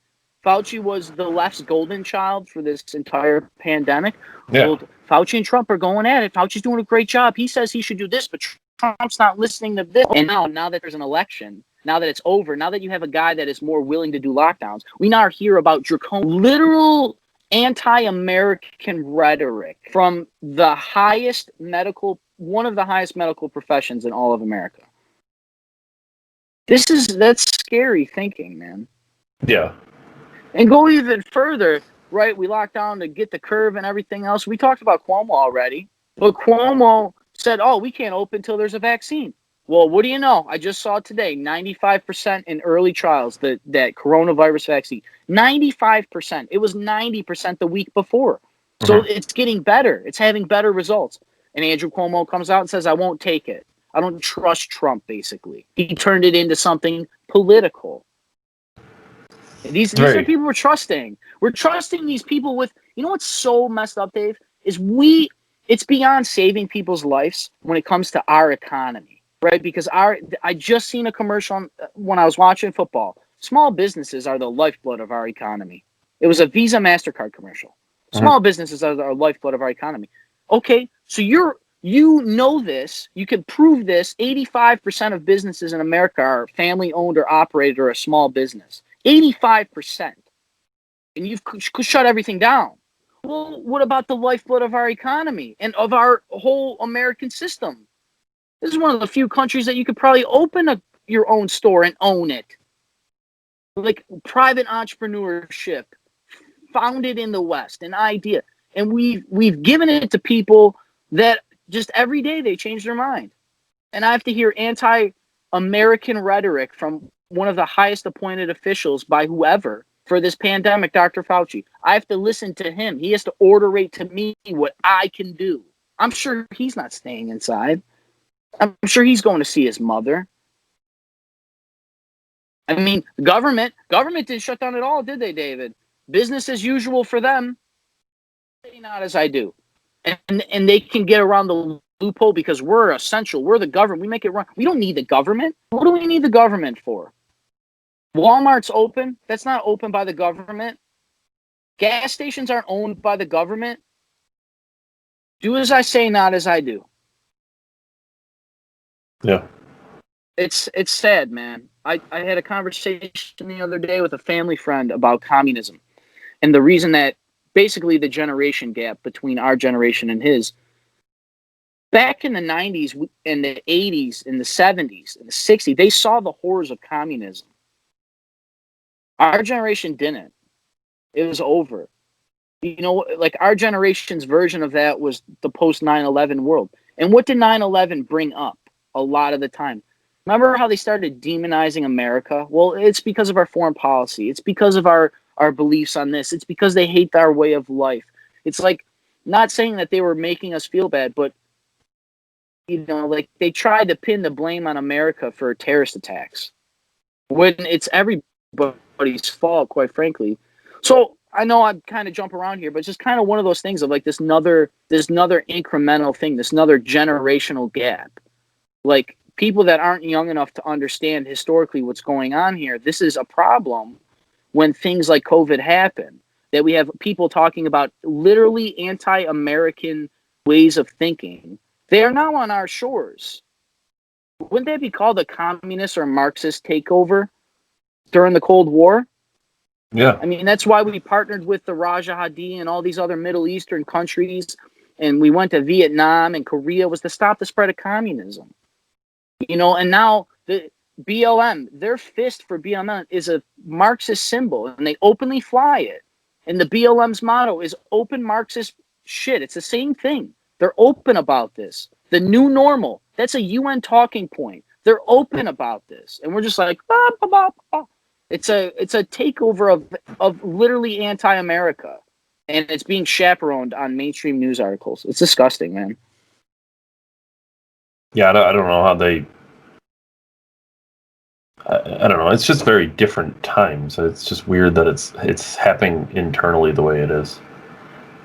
Fauci was the left's golden child for this entire pandemic. Yeah. Well, Fauci and Trump are going at it. Fauci's doing a great job. He says he should do this, but Trump's not listening to this. And now that there's an election, now that it's over, now that you have a guy that is more willing to do lockdowns, we now hear about literal anti-American rhetoric from one of the highest medical professions in all of America. That's scary thinking, man. Yeah. And go even further, right? We locked down to get the curve and everything else. We talked about Cuomo already, but Cuomo said, oh, we can't open until there's a vaccine. Well, what do you know? I just saw today, 95% in early trials, that coronavirus vaccine. 95%. It was 90% the week before. So It's getting better. It's having better results. And Andrew Cuomo comes out and says, I won't take it. I don't trust Trump, basically. He turned it into something political. These are people we're trusting. We're trusting these people with, what's so messed up, Dave, is it's beyond saving people's lives when it comes to our economy, right? Because I just seen a commercial when I was watching football. Small businesses are the lifeblood of our economy. It was a Visa MasterCard commercial. Small businesses are the lifeblood of our economy. Okay, so this, you can prove this. 85% of businesses in America are family-owned or operated or a small business. 85%. And you've shut everything down. Well, what about the lifeblood of our economy and of our whole American system? This is one of the few countries that you could probably open your own store and own it. Like private entrepreneurship, founded in the West, an idea. And we've given it to people that just every day they change their mind. And I have to hear anti-American rhetoric from one of the highest appointed officials by whoever for this pandemic, Dr. Fauci. I have to listen to him. He has to orderate to me what I can do. I'm sure he's not staying inside. I'm sure he's going to see his mother. I mean, government didn't shut down at all, did they, David? Business as usual for them. Not as I do. And they can get around the loophole because we're essential. We're the government. We make it run. We don't need the government. What do we need the government for? Walmart's open. That's not open by the government. Gas stations aren't owned by the government. Do as I say, not as I do. Yeah. It's sad, man. I had a conversation the other day with a family friend about communism. And the reason that basically the generation gap between our generation and his. Back in the 90s, in the 80s, in the 70s, in the 60s, they saw the horrors of communism. Our generation didn't. It was over. Like our generation's version of that was the post 9/11 world. And what did 9/11 bring up a lot of the time? Remember how they started demonizing America? Well, it's because of our foreign policy. It's because of our beliefs on this. It's because they hate our way of life. It's like, not saying that they were making us feel bad, but like they tried to pin the blame on America for terrorist attacks when it's everybody's fault, quite frankly. So I know I'm kind of jump around here, but it's just kind of one of those things of like this another incremental thing, this another generational gap. Like people that aren't young enough to understand historically what's going on here. This is a problem when things like COVID happen, that we have people talking about literally anti-American ways of thinking. They are now on our shores. Wouldn't that be called a communist or Marxist takeover during the Cold War? Yeah. I mean, that's why we partnered with the Raja Hadi and all these other Middle Eastern countries, and we went to Vietnam and Korea, was to stop the spread of communism. And now the BLM, their fist for BLM is a Marxist symbol, and they openly fly it. And the BLM's motto is open Marxist shit. It's the same thing. They're open about this. The new normal, that's a UN talking point. They're open about this. And we're just like, bah, bah, bah, bah. It's a takeover of literally anti-America. And it's being chaperoned on mainstream news articles. It's disgusting, man. Yeah, I don't know how they... I don't know. It's just very different times. It's just weird that it's happening internally the way it is.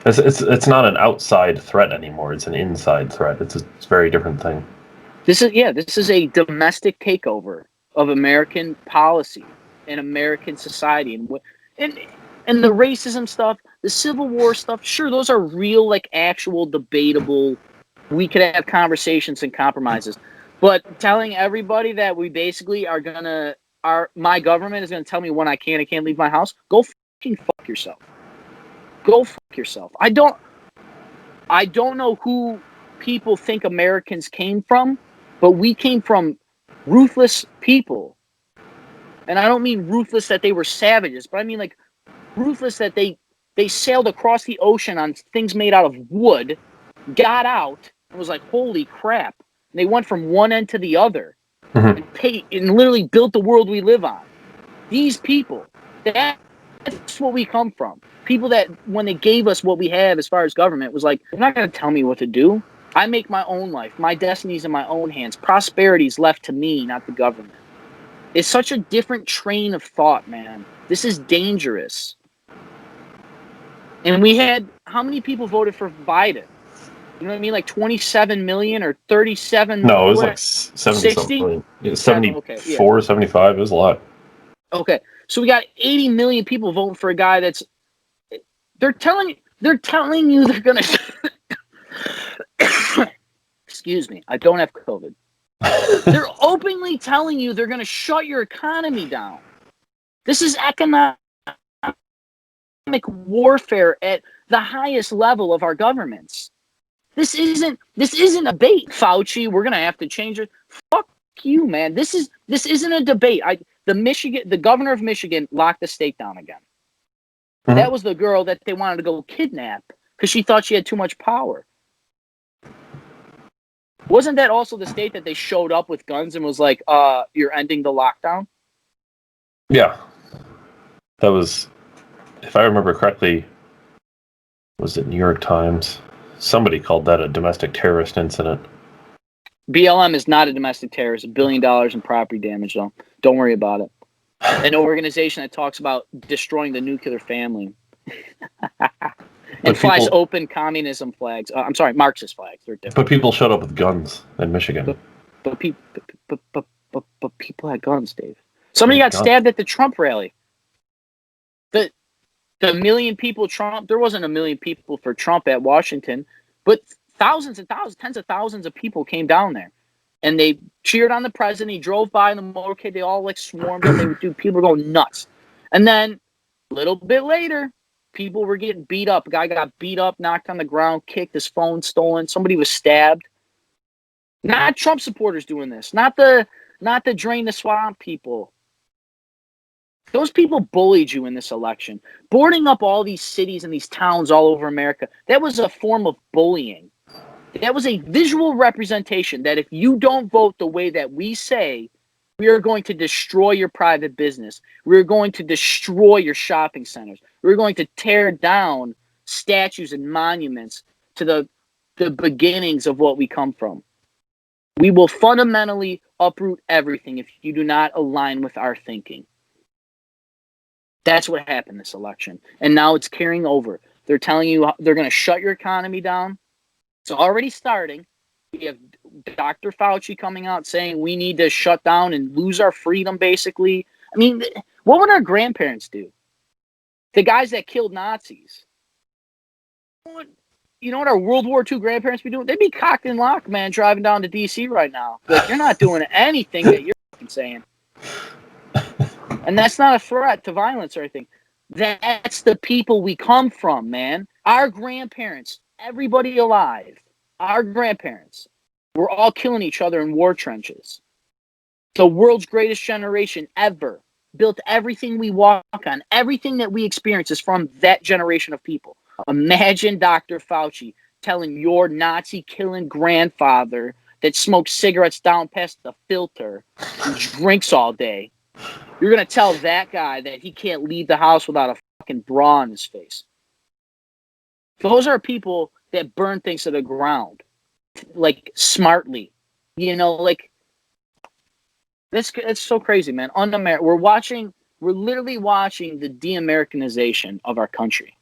It's not an outside threat anymore. It's an inside threat. It's a very different thing. This is a domestic takeover of American policy and American society, and the racism stuff, the Civil War stuff. Sure, those are real, like actual debatable. We could have conversations and compromises, but telling everybody that we basically my government is gonna tell me when I can and can't leave my house. Go fucking fuck yourself. Go fuck yourself. I don't know who people think Americans came from, but we came from ruthless people. And I don't mean ruthless that they were savages, but I mean like ruthless that they sailed across the ocean on things made out of wood, got out, and was like, holy crap. And they went from one end to the other and literally built the world we live on. These people, that's what we come from. People that, when they gave us what we have as far as government, was like, you're not going to tell me what to do. I make my own life. My destiny's in my own hands. Prosperity's left to me, not the government. It's such a different train of thought, man. This is dangerous. And we had, how many people voted for Biden? You know what I mean? Like 27 million or 37 million? No, it was like 70 something. Yeah, 74, okay, yeah. 75. It was a lot. Okay. So we got 80 million people voting for a guy that's, they're telling you they're going to, excuse me, I don't have COVID. They're openly telling you they're going to shut your economy down. This is economic warfare at the highest level of our governments. This isn't a debate, Fauci. We're going to have to change it. Fuck you, man. This isn't a debate. The governor of Michigan locked the state down again. Mm-hmm. That was the girl that they wanted to go kidnap because she thought she had too much power. Wasn't that also the state that they showed up with guns and was like, you're ending the lockdown? Yeah. That was, if I remember correctly, was it New York Times? Somebody called that a domestic terrorist incident. BLM is not a domestic terrorist. $1 billion in property damage, though. Don't worry about it. An organization that talks about destroying the nuclear family. And flies open communism flags. I'm sorry, Marxist flags. They're different. But people showed up with guns in Michigan. But people had guns, Dave. Somebody got stabbed at the Trump rally. The million people Trump, there wasn't a million people for Trump at Washington, but thousands and thousands, tens of thousands of people came down there. And they cheered on the president. He drove by in the motorcade. They all like swarmed him. People were going nuts. And then a little bit later, people were getting beat up. A guy got beat up, knocked on the ground, kicked, his phone stolen. Somebody was stabbed. Not Trump supporters doing this. Not the drain the swamp people. Those people bullied you in this election. Boarding up all these cities and these towns all over America, that was a form of bullying. That was a visual representation that if you don't vote the way that we say, we are going to destroy your private business. We're going to destroy your shopping centers. We're going to tear down statues and monuments to the beginnings of what we come from. We will fundamentally uproot everything if you do not align with our thinking. That's what happened this election. And now it's carrying over. They're telling you they're going to shut your economy down. It's already starting. You have Dr. Fauci coming out saying we need to shut down and lose our freedom, basically. I mean, what would our grandparents do? The guys that killed Nazis. You know what our World War II grandparents be doing? They'd be cocked and locked, man, driving down to D.C. right now. Like, you're not doing anything that you're saying. And that's not a threat to violence or anything. That's the people we come from, man. Our grandparents, everybody alive, our grandparents, were all killing each other in war trenches. The world's greatest generation ever built everything we walk on. Everything that we experience is from that generation of people. Imagine Dr. Fauci telling your Nazi-killing grandfather that smokes cigarettes down past the filter and drinks all day. You're going to tell that guy that he can't leave the house without a fucking bra on his face. Those are people that burn things to the ground, like, smartly. You know, like, it's so crazy, man. We're literally watching the de-Americanization of our country.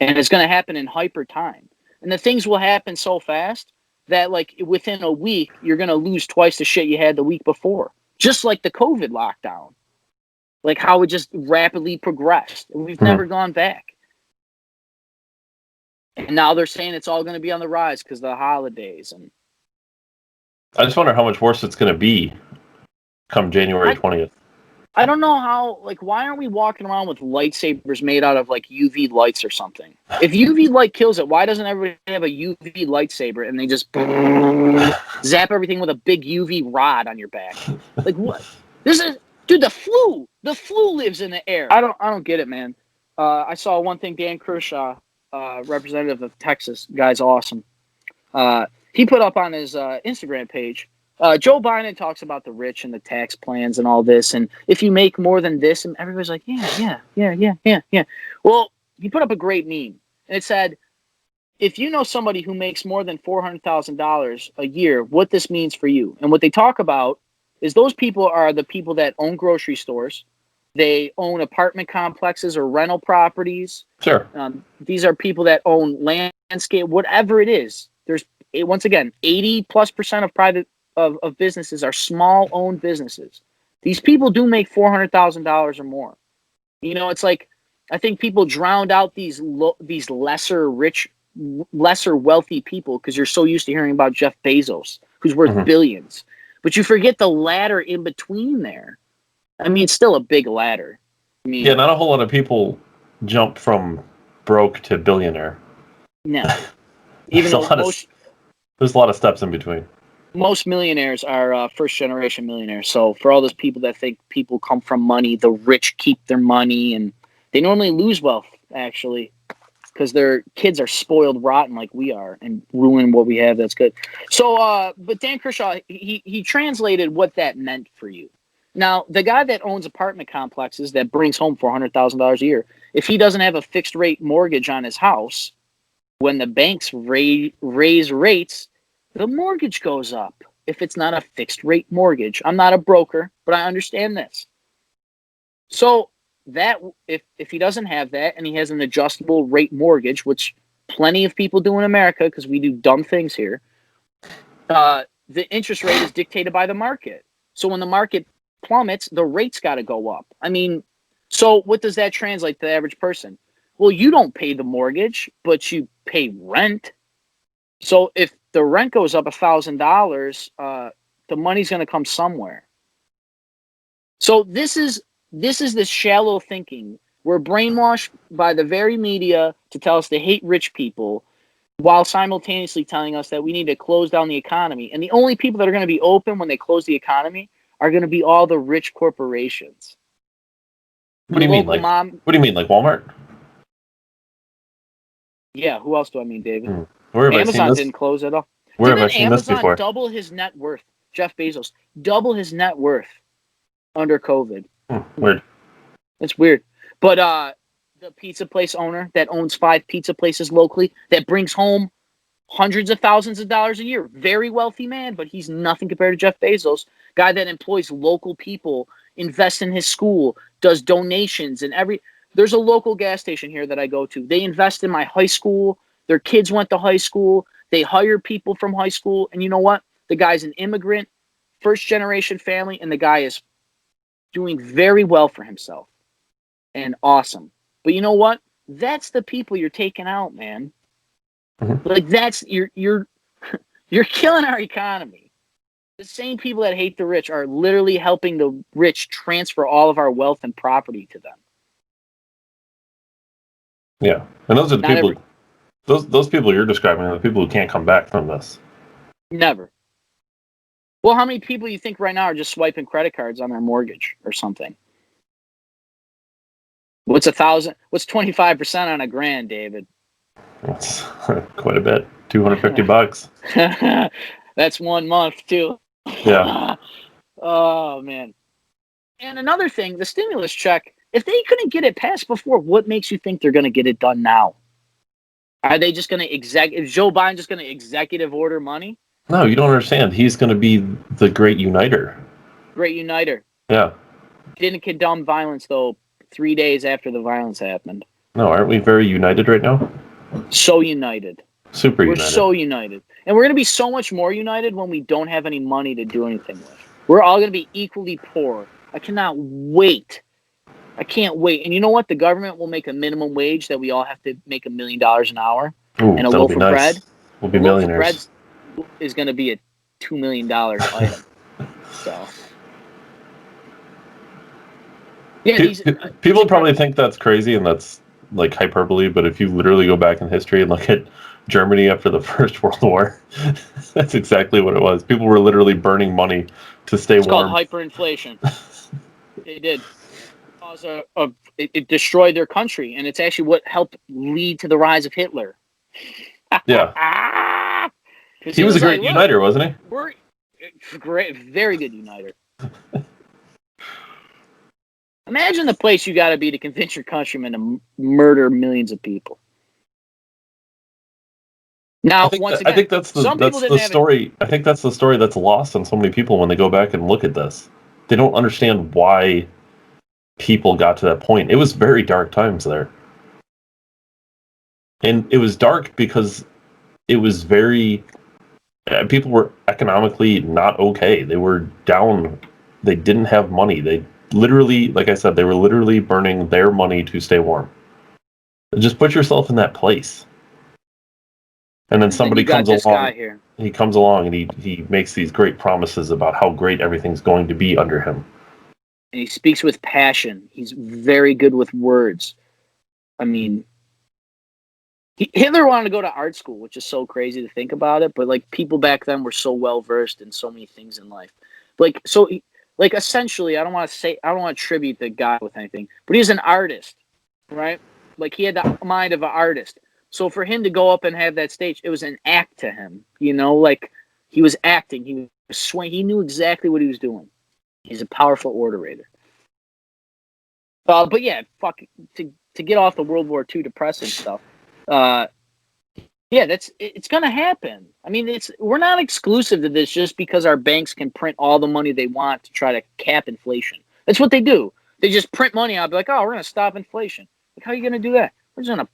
And it's going to happen in hyper time. And the things will happen so fast that, like, within a week, you're going to lose twice the shit you had the week before. Just like the COVID lockdown. Like how it just rapidly progressed. And we've never gone back. And now they're saying it's all going to be on the rise because of the holidays. And I just wonder how much worse it's going to be come January 20th. I don't know how, like, why aren't we walking around with lightsabers made out of, like, UV lights or something? If UV light kills it, why doesn't everybody have a UV lightsaber and they just zap everything with a big UV rod on your back? Like, what? Dude, the flu lives in the air. I don't get it, man. I saw one thing, Dan Kershaw, representative of Texas, guy's awesome. He put up on his Instagram page, Joe Biden talks about the rich and the tax plans and all this, and if you make more than this, and everybody's like, yeah. Well, he put up a great meme, and it said, if you know somebody who makes more than $400,000 a year, what this means for you. And what they talk about is those people are the people that own grocery stores, they own apartment complexes or rental properties. Sure. These are people that own landscape, whatever it is. There's, once again, 80+% of businesses are small owned businesses. These people do make $400,000 or more. You know, it's like, I think people drowned out these lesser rich, lesser wealthy people because you're so used to hearing about Jeff Bezos, who's worth billions. But you forget the ladder in between there. I mean, it's still a big ladder. I mean, yeah, not a whole lot of people jump from broke to billionaire. No. Even though there's a lot of steps in between. Most millionaires are first-generation millionaires. So for all those people that think people come from money, the rich keep their money, and they normally lose wealth, actually, because their kids are spoiled rotten like we are and ruin what we have that's good. So, but Dan Kershaw, he translated what that meant for you. Now, the guy that owns apartment complexes that brings home $400,000 a year, if he doesn't have a fixed-rate mortgage on his house, when the banks raise rates, the mortgage goes up if it's not a fixed rate mortgage. I'm not a broker, but I understand this. So that if he doesn't have that and he has an adjustable rate mortgage, which plenty of people do in America because we do dumb things here, the interest rate is dictated by the market. So when the market plummets, the rate's got to go up. I mean, so what does that translate to the average person? Well, you don't pay the mortgage, but you pay rent. So if the rent goes up $1,000, the money's going to come somewhere. So this is this shallow thinking. We're brainwashed by the very media to tell us to hate rich people while simultaneously telling us that we need to close down the economy. And the only people that are going to be open when they close the economy are going to be all the rich corporations. What do you mean? Like Walmart? Yeah, who else do I mean, David? Where have Amazon I seen this? didn't close at all. Where have I seen this Amazon before? double his net worth. Jeff Bezos double his net worth under COVID. Weird. It's weird. But the pizza place owner that owns 5 pizza places locally that brings home hundreds of thousands of dollars a year, very wealthy man, but he's nothing compared to Jeff Bezos, guy that employs local people invests in his school, does donations, and there's a local gas station here that I go to. They invest in my high school. Their kids went to high school. They hire people from high school. And you know what? The guy's an immigrant, first-generation family, and the guy is doing very well for himself. And awesome. But you know what? That's the people you're taking out, man. Mm-hmm. Like that's you're killing our economy. The same people that hate the rich are literally helping the rich transfer all of our wealth and property to them. Yeah, and those are the Not people. Those people you're describing are the people who can't come back from this. Never. Well, how many people you think right now are just swiping credit cards on their mortgage or something? What's 1,000? What's 25% on a grand, David? That's quite a bit. $250. That's 1 month too. Yeah. Oh man. And another thing, the stimulus check, if they couldn't get it passed before, what makes you think they're going to get it done now? Are they just going to is Joe Biden just going to executive order money? No, you don't understand. He's going to be the great uniter. Great uniter. Yeah. Didn't condone violence, though, 3 days after the violence happened. No, aren't we very united right now? So united. Super We're united. so united. And we're going to be so much more united when we don't have any money to do anything with. We're all going to be equally poor. I cannot wait. I can't wait. And you know what? The government will make a minimum wage that we all have to make $1 million an hour. Ooh, and a loaf of bread. We'll be millionaires. Loaf of bread is going to be a $2 million item. So, yeah, people probably think that's crazy and that's like hyperbole, but if you literally go back in history and look at Germany after the First World War, that's exactly what it was. People were literally burning money to stay warm. It's called hyperinflation. It did. It destroyed their country, and it's actually what helped lead to the rise of Hitler. Yeah. He was a great uniter, wasn't he? We're great, very good uniter. Imagine the place you got to be to convince your countrymen to murder millions of people. Now, I think that's the story. I think that's the story that's lost on so many people when they go back and look at this. They don't understand why people got to that point. It was very dark times there. And it was dark because it was very... people were economically not okay. They were down. They didn't have money. They literally, like I said, they were literally burning their money to stay warm. Just put yourself in that place. And then somebody comes along. He comes along and he makes these great promises about how great everything's going to be under him. And he speaks with passion. He's very good with words. I mean, Hitler wanted to go to art school, which is so crazy to think about it. But like people back then were so well versed in so many things in life. Like essentially, I don't want to attribute the guy with anything, but he's an artist, right? Like he had the mind of an artist. So for him to go up and have that stage, it was an act to him, you know, like he was acting, he was swaying, he knew exactly what he was doing. He's a powerful orator. But yeah, to get off the World War II depressing stuff. Yeah, it's gonna happen. I mean, we're not exclusive to this just because our banks can print all the money they want to try to cap inflation. That's what they do. They just print money out, be like, oh, we're gonna stop inflation. Like, how are you gonna do that? We're just gonna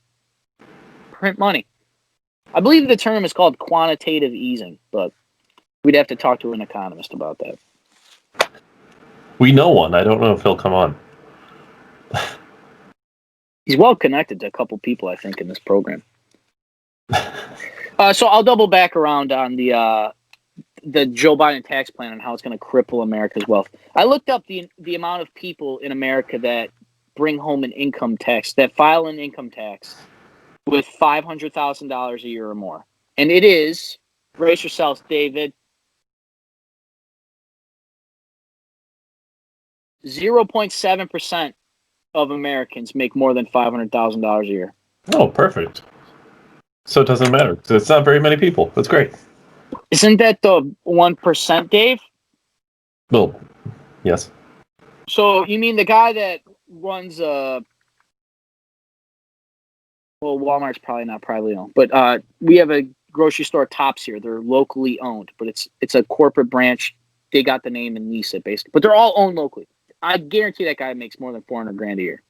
print money. I believe the term is called quantitative easing, but we'd have to talk to an economist about that. We know one. I don't know if he'll come on. He's well connected to a couple people, I think, in this program. So I'll double back around on the Joe Biden tax plan and how it's going to cripple America's wealth. I looked up the amount of people in America that bring home an income tax, that file an income tax with $500,000 a year or more. And it is, brace yourselves, David, 0.7% of Americans make more than $500,000 a year. Oh, perfect. So it doesn't matter. So it's not very many people. That's great. Isn't that the 1%, Dave? Well, yes. So you mean the guy that runs well, Walmart's probably not privately owned, but we have a grocery store, Tops, here. They're locally owned, but it's a corporate branch. They got the name and lease it, basically. But they're all owned locally. I guarantee that guy makes more than $400,000 a year.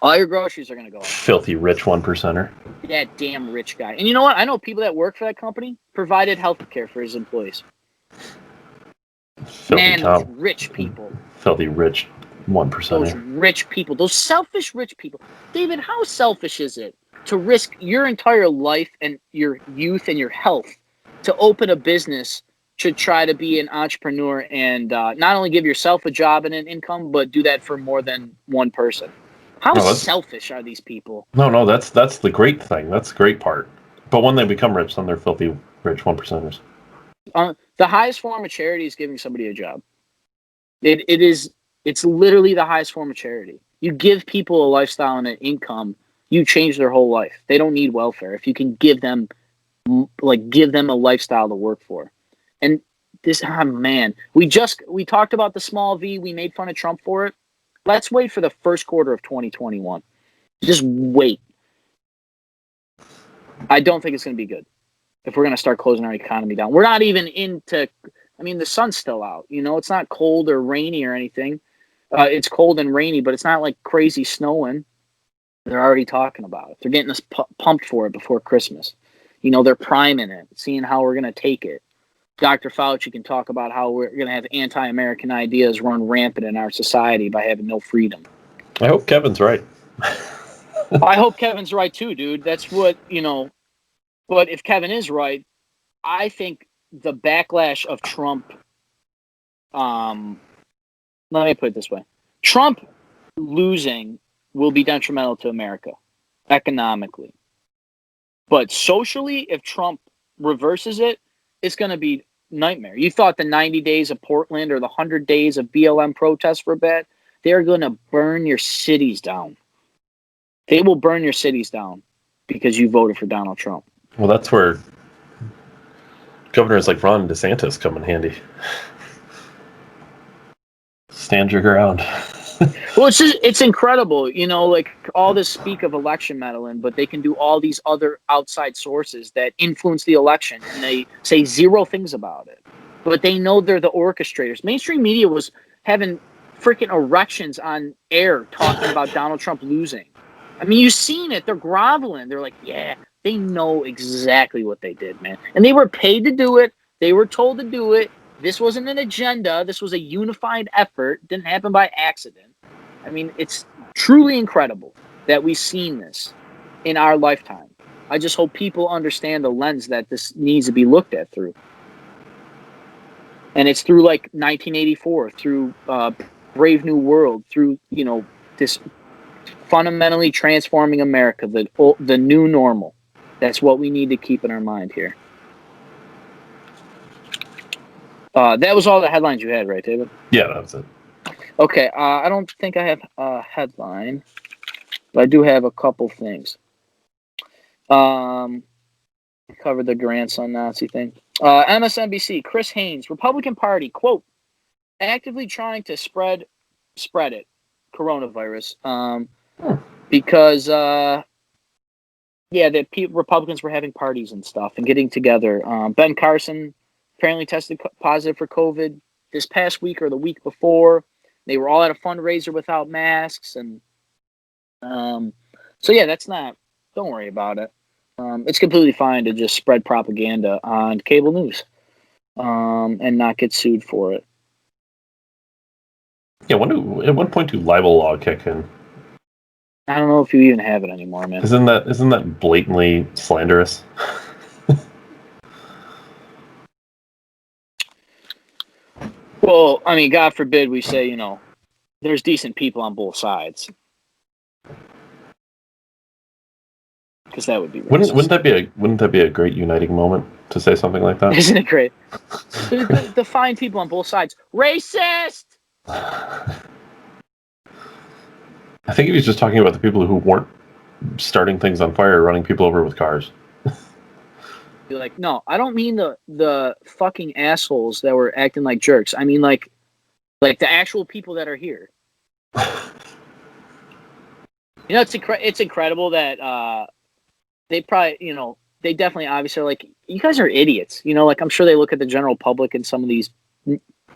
All your groceries are going to go up. Filthy rich 1%er. That damn rich guy. And you know what? I know people that work for that company provided health care for his employees. Filthy Man, top. those rich people. Filthy rich 1%er. Those rich people. Those selfish rich people. David, how selfish is it to risk your entire life and your youth and your health to open a business to try to be an entrepreneur and not only give yourself a job and an income, but do that for more than one person? How selfish are these people? No, that's the great thing. That's the great part. But when they become rich, then they're filthy rich 1%ers. The highest form of charity is giving somebody a job. It's literally the highest form of charity. You give people a lifestyle and an income, you change their whole life. They don't need welfare if you can give them a lifestyle to work for. And this, man, we talked about the small V. We made fun of Trump for it. Let's wait for the first quarter of 2021. Just wait. I don't think it's going to be good if we're going to start closing our economy down. We're not even into, the sun's still out. It's not cold or rainy or anything. It's cold and rainy, but it's not like crazy snowing. They're already talking about it. They're getting us pumped for it before Christmas. They're priming it, seeing how we're going to take it. Dr. Fauci can talk about how we're going to have anti-American ideas run rampant in our society by having no freedom. I hope Kevin's right. I hope Kevin's right too, dude. That's what, but if Kevin is right, I think the backlash of Trump, let me put it this way. Trump losing will be detrimental to America economically. But socially, if Trump reverses it, it's going to be nightmare. You thought the 90 days of Portland or the 100 days of BLM protests were bad? They're going to burn your cities down. They will burn your cities down because you voted for Donald Trump. Well, that's where governors like Ron DeSantis come in handy. Stand your ground. Well, it's incredible, like all this speak of election meddling, but they can do all these other outside sources that influence the election, and they say zero things about it. But they know they're the orchestrators. Mainstream media was having freaking erections on air talking about Donald Trump losing. You've seen it. They're groveling. They're like, yeah, they know exactly what they did, man. And they were paid to do it. They were told to do it. This wasn't an agenda. This was a unified effort. It didn't happen by accident. It's truly incredible that we've seen this in our lifetime. I just hope people understand the lens that this needs to be looked at through. And it's through like 1984, through Brave New World, through, this fundamentally transforming America, the new normal. That's what we need to keep in our mind here. That was all the headlines you had, right, David? Yeah, that was it. Okay, I don't think I have a headline, but I do have a couple things. Covered the grandson Nazi thing. MSNBC, Chris Haynes, Republican Party, quote, actively trying to spread it, coronavirus, because, the Republicans were having parties and stuff and getting together. Ben Carson apparently tested positive for COVID this past week or the week before. They were all at a fundraiser without masks. And that's not, don't worry about it. It's completely fine to just spread propaganda on cable news and not get sued for it. Yeah, at what point do libel law kick in? I don't know if you even have it anymore, man. Isn't that blatantly slanderous? Well, God forbid we say, there's decent people on both sides. Because that would be racist. Wouldn't that be a great uniting moment to say something like that? Isn't it great? The fine people on both sides. Racist! I think he was just talking about the people who weren't starting things on fire, running people over with cars. You're like, no, I don't mean the fucking assholes that were acting like jerks. I mean like the actual people that are here. It's incredible that they probably, they definitely obviously are like, you guys are idiots. I'm sure they look at the general public and some of these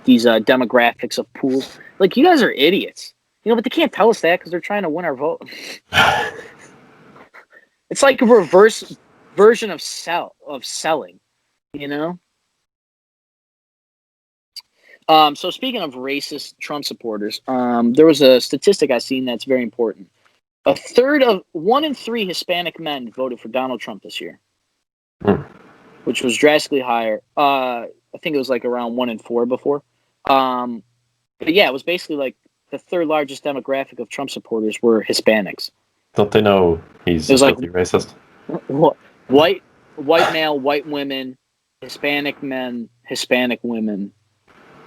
these demographics of pools. Like, you guys are idiots, but they can't tell us that because they're trying to win our vote. It's like a reverse version of selling, So speaking of racist Trump supporters, there was a statistic I seen that's very important. 1 in 3 Hispanic men voted for Donald Trump this year, which was drastically higher. I think it was like around 1 in 4 before. But yeah, it was basically like the third largest demographic of Trump supporters were Hispanics. Don't they know he's really racist? White male, white women, Hispanic men, Hispanic women,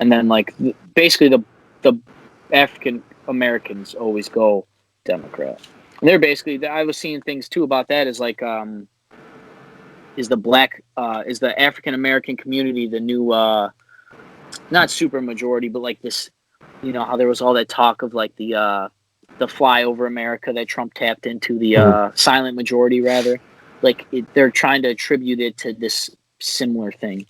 and then like basically the African Americans always go Democrat. And they're basically, I was seeing things too about that is like is the African American community the new not super majority, but like this, how there was all that talk of like the flyover America that Trump tapped into, the silent majority rather. Like they're trying to attribute it to this similar thing.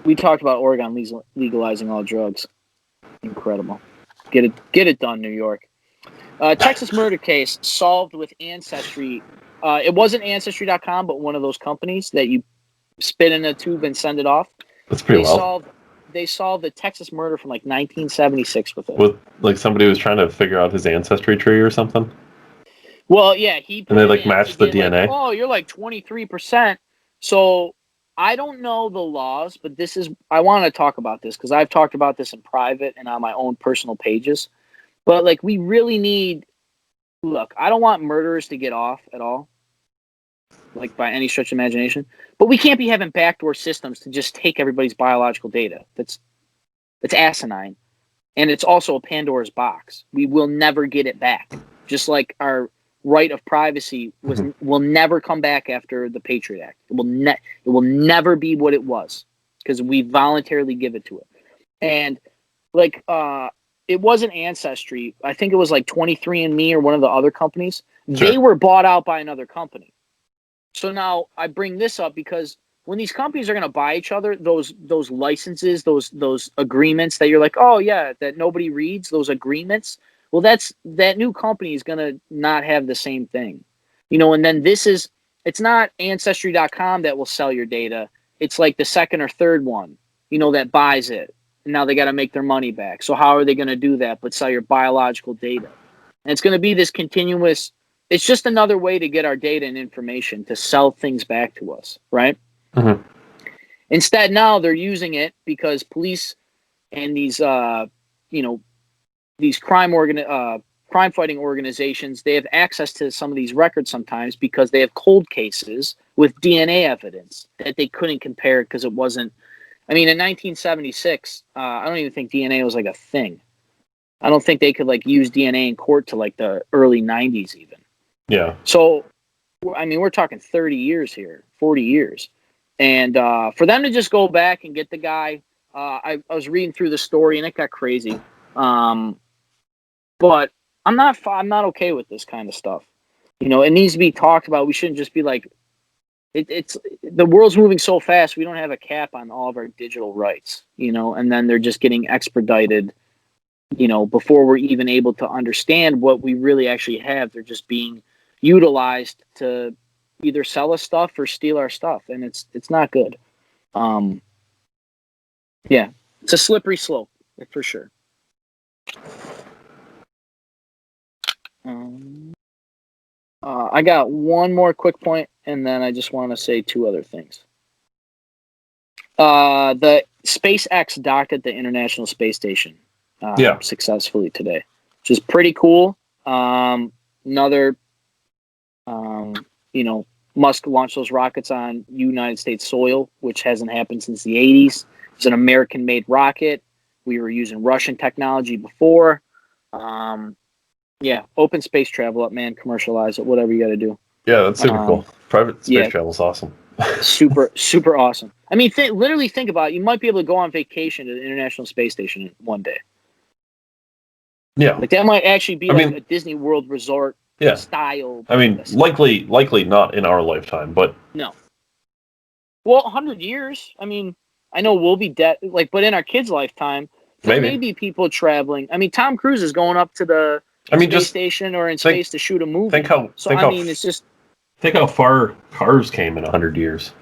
We talked about Oregon legalizing all drugs. Incredible. Get it done, New York. Texas murder case solved with Ancestry. It wasn't Ancestry.com, but one of those companies that you spit in a tube and send it off. That's pretty well. They solved the Texas murder from like 1976 with it. With like somebody was trying to figure out his ancestry tree or something. Well, yeah, and they like matched the DNA. Like, oh, you're like 23%. So I don't know the laws, but I want to talk about this because I've talked about this in private and on my own personal pages. But like, we really need. Look, I don't want murderers to get off at all, like by any stretch of imagination. But we can't be having backdoor systems to just take everybody's biological data. That's asinine, and it's also a Pandora's box. We will never get it back. Just like our right of privacy will never come back after the Patriot Act. It will never be what it was because we voluntarily give it to it. And like it wasn't Ancestry. I think it was like 23andMe or one of the other companies. Sure. They were bought out by another company. So now I bring this up because when these companies are going to buy each other, those licenses, those agreements that you're like, oh yeah, that nobody reads, those agreements. Well, that new company is going to not have the same thing, and then it's not Ancestry.com that will sell your data. It's like the second or third one, that buys it. And now they got to make their money back. So how are they going to do that but sell your biological data? And it's going to be this continuous, it's just another way to get our data and information to sell things back to us, right? Mm-hmm. Instead, now they're using it because police and these, these crime-fighting organizations, they have access to some of these records sometimes because they have cold cases with DNA evidence that they couldn't compare because it wasn't. I mean, in 1976, I don't even think DNA was like a thing. I don't think they could like use DNA in court to like the early 90s even. Yeah. So, I mean, we're talking 30 years here, 40 years. And for them to just go back and get the guy, I was reading through the story and it got crazy. But I'm not okay with this kind of stuff. It needs to be talked about. We shouldn't just be like, it's the world's moving so fast. We don't have a cap on all of our digital rights, and then they're just getting expedited, before we're even able to understand what we really actually have. They're just being utilized to either sell us stuff or steal our stuff. And it's not good. Yeah, it's a slippery slope for sure. I got one more quick point, and then I just want to say two other things. The SpaceX docked at the International Space Station successfully today, which is pretty cool. Musk launched those rockets on United States soil, which hasn't happened since the 80s. It's an American-made rocket. We were using Russian technology before. Yeah, open space travel up, man. Commercialize it, whatever you got to do. Yeah, that's super cool. Private space travel is awesome. super awesome. I mean, literally think about it. You might be able to go on vacation to the International Space Station in one day. Yeah. Like that might actually be a Disney World resort style. I mean, likely not in our lifetime, but No. Well, 100 years. I mean, I know we'll be dead. Like, but in our kids' lifetime, there may be people traveling. I mean, Tom Cruise is going up to the space station or in space to shoot a movie. It's just think how far cars came in 100 years.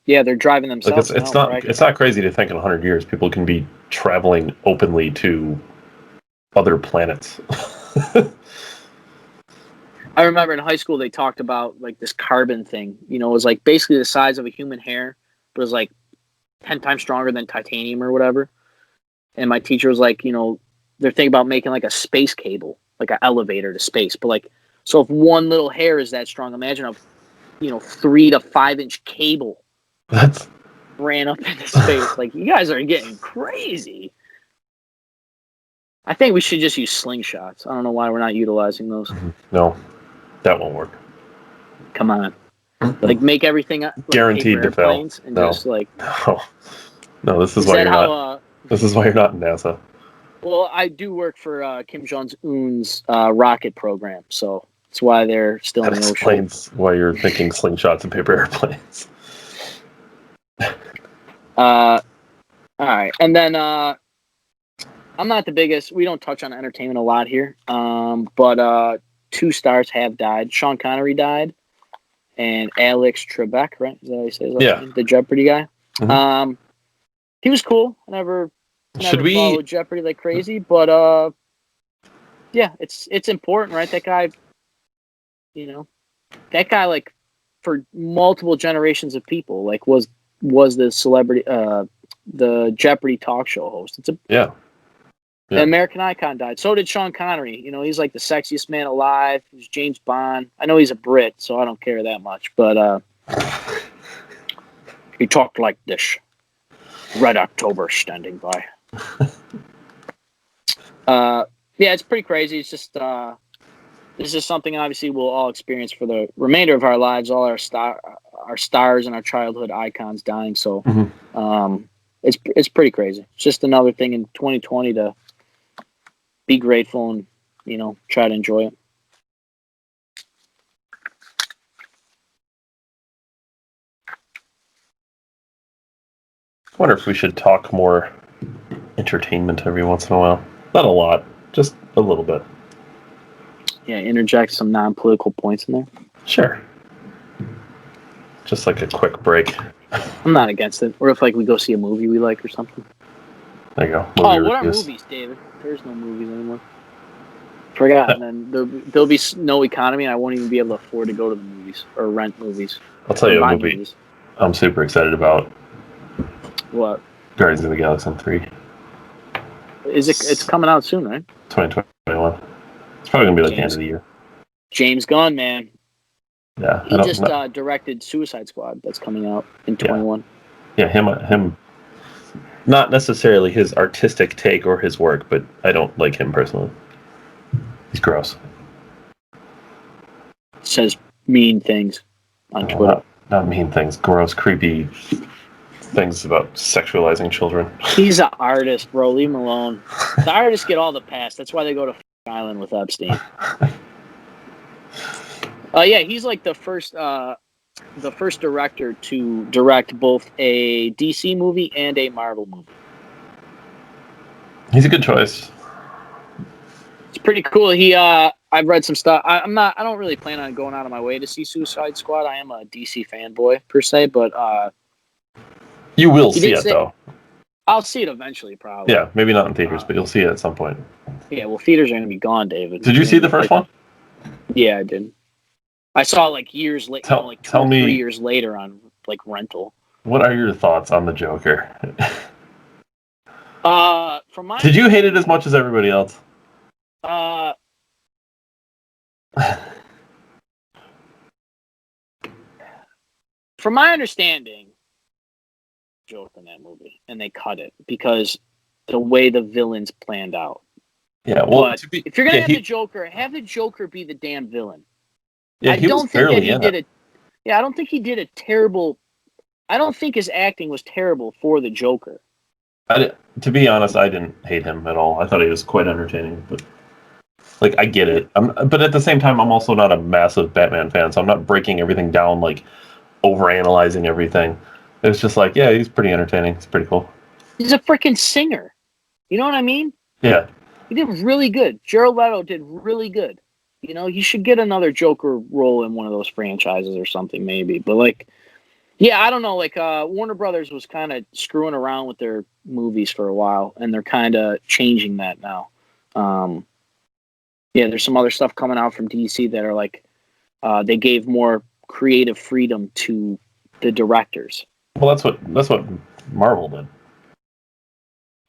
Yeah, they're driving themselves. Like it's not crazy to think in 100 years people can be traveling openly to other planets. I remember in high school they talked about like this carbon thing. You know, it was like basically the size of a human hair, but it was like 10 times stronger than titanium or whatever. And my teacher was like, you know, they're thinking about making like a space cable, like an elevator to space. But like, so if one little hair is that strong, imagine a 3 to 5 inch cable ran up into space. Like, you guys are getting crazy. I think we should just use slingshots. I don't know why we're not utilizing those. No, that won't work. Come on. Like, make everything like guaranteed to fail. And just like no. This is why you're not. This is why you're not in NASA. Well, I do work for Kim Jong Un's rocket program, so that's why they're still in the ocean. That explains why you're thinking slingshots and paper airplanes. All right, and then I'm not the biggest. We don't touch on entertainment a lot here, but 2 stars have died. Sean Connery died, and Alex Trebek, right? Is that how you say his last name? The Jeopardy guy. Mm-hmm. He was cool. I never followed Jeopardy like crazy, but yeah, it's important, right? That guy, like for multiple generations of people, like was the celebrity, the Jeopardy talk show host. An American icon died. So did Sean Connery. You know, he's like the sexiest man alive. He's James Bond. I know he's a Brit, so I don't care that much, but he talked like this. Red October standing by. Yeah, it's pretty crazy. It's just this is something obviously we'll all experience for the remainder of our lives. All our stars and our childhood icons dying. So it's pretty crazy. It's just another thing in 2020 to be grateful and try to enjoy it. I wonder if we should talk more entertainment every once in a while. Not a lot, just a little bit. Yeah, interject some non-political points in there. Sure. Just like a quick break. I'm not against it. Or if we go see a movie we like or something. There you go. What are movies, David? There's no movies anymore. Forgot. And then there'll be no economy, and I won't even be able to afford to go to the movies or rent movies. I'll tell you a movie I'm super excited about. What? Guardians of the Galaxy 3. It's coming out soon, right? 2021. It's probably gonna be the end of the year. James Gunn, man. Yeah. He just directed Suicide Squad. That's coming out in 21. Yeah, him. Not necessarily his artistic take or his work, but I don't like him personally. He's gross. Says mean things on Twitter. Not mean things. Gross, creepy things about sexualizing children. He's an artist, bro. Leave him alone. The artists get all the pass. That's why they go to Island with Epstein. Yeah, he's like the first director to direct both a DC movie and a Marvel movie. He's a good choice. It's pretty cool. I've read some stuff. I don't really plan on going out of my way to see Suicide Squad. I am a DC fanboy per se, but you will see it though. I'll see it eventually, probably. Yeah, maybe not in theaters, but you'll see it at some point. Yeah, well, theaters are going to be gone, David. Did you see the first one? Yeah, I did. I saw years later, 2 or 3 years later on rental. What are your thoughts on the Joker? Did you hate it as much as everybody else? From my understanding, Joker in that movie, and they cut it because the way the villains planned out. Yeah, well, if you're gonna have the Joker be the damn villain. Yeah, I don't think he did a terrible. I don't think his acting was terrible for the Joker. To be honest, I didn't hate him at all. I thought he was quite entertaining. But Like, I get it. But at the same time, I'm also not a massive Batman fan, so I'm not breaking everything down, like, overanalyzing everything. It's just like, yeah, he's pretty entertaining. It's pretty cool. He's a freaking singer. You know what I mean? Yeah. He did really good. Jared Leto did really good. You know, he should get another Joker role in one of those franchises or something, maybe. But, like, yeah, I don't know. Like, Warner Brothers was kind of screwing around with their movies for a while, and they're kind of changing that now. Yeah, there's some other stuff coming out from DC that are like, they gave more creative freedom to the directors. Well, that's what Marvel did.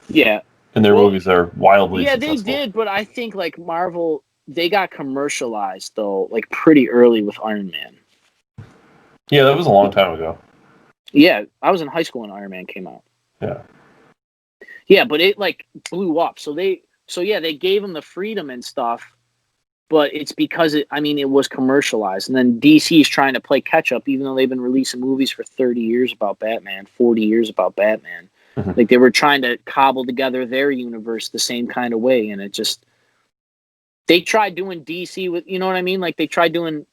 Yeah. And their movies are wildly successful. They did, but I think, like, Marvel, they got commercialized, though, like, pretty early with Iron Man. Yeah, that was a long time ago. Yeah, I was in high school when Iron Man came out. Yeah. Yeah, but it, like, blew up. So they gave them the freedom and stuff, but it's because it was commercialized. And then DC is trying to play catch up, even though they've been releasing movies for 30 years about Batman, 40 years about Batman. Mm-hmm. Like, they were trying to cobble together their universe the same kind of way, and it just, they tried doing DC with, you know what I mean? Like, they tried doing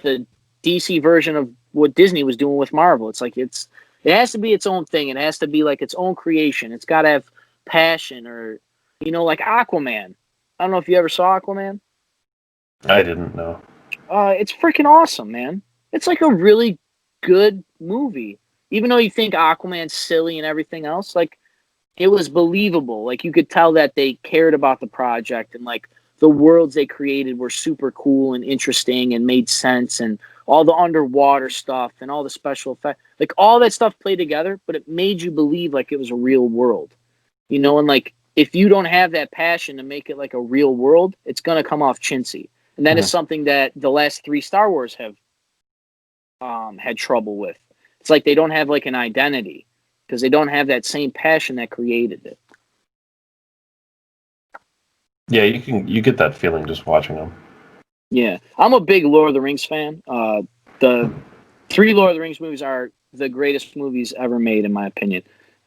the DC version of what Disney was doing with Marvel. It's like, it has to be its own thing. It has to be like its own creation. It's got to have passion, or, you know, like Aquaman. I don't know if you ever saw Aquaman. I didn't know. It's freaking awesome, man. It's like a really good movie. Even though you think Aquaman's silly and everything else, like, it was believable. Like, you could tell that they cared about the project, and, like, the worlds they created were super cool and interesting and made sense, and all the underwater stuff and all the special effects, like, all that stuff played together, but it made you believe like it was a real world, you know. And, like, if you don't have that passion to make it like a real world, it's going to come off chintzy. And that is something that the last 3 Star Wars have had trouble with. It's like they don't have, like, an identity because they don't have that same passion that created it. Yeah, you get that feeling just watching them. Yeah, I'm a big Lord of the Rings fan. The 3 Lord of the Rings movies are the greatest movies ever made, in my opinion.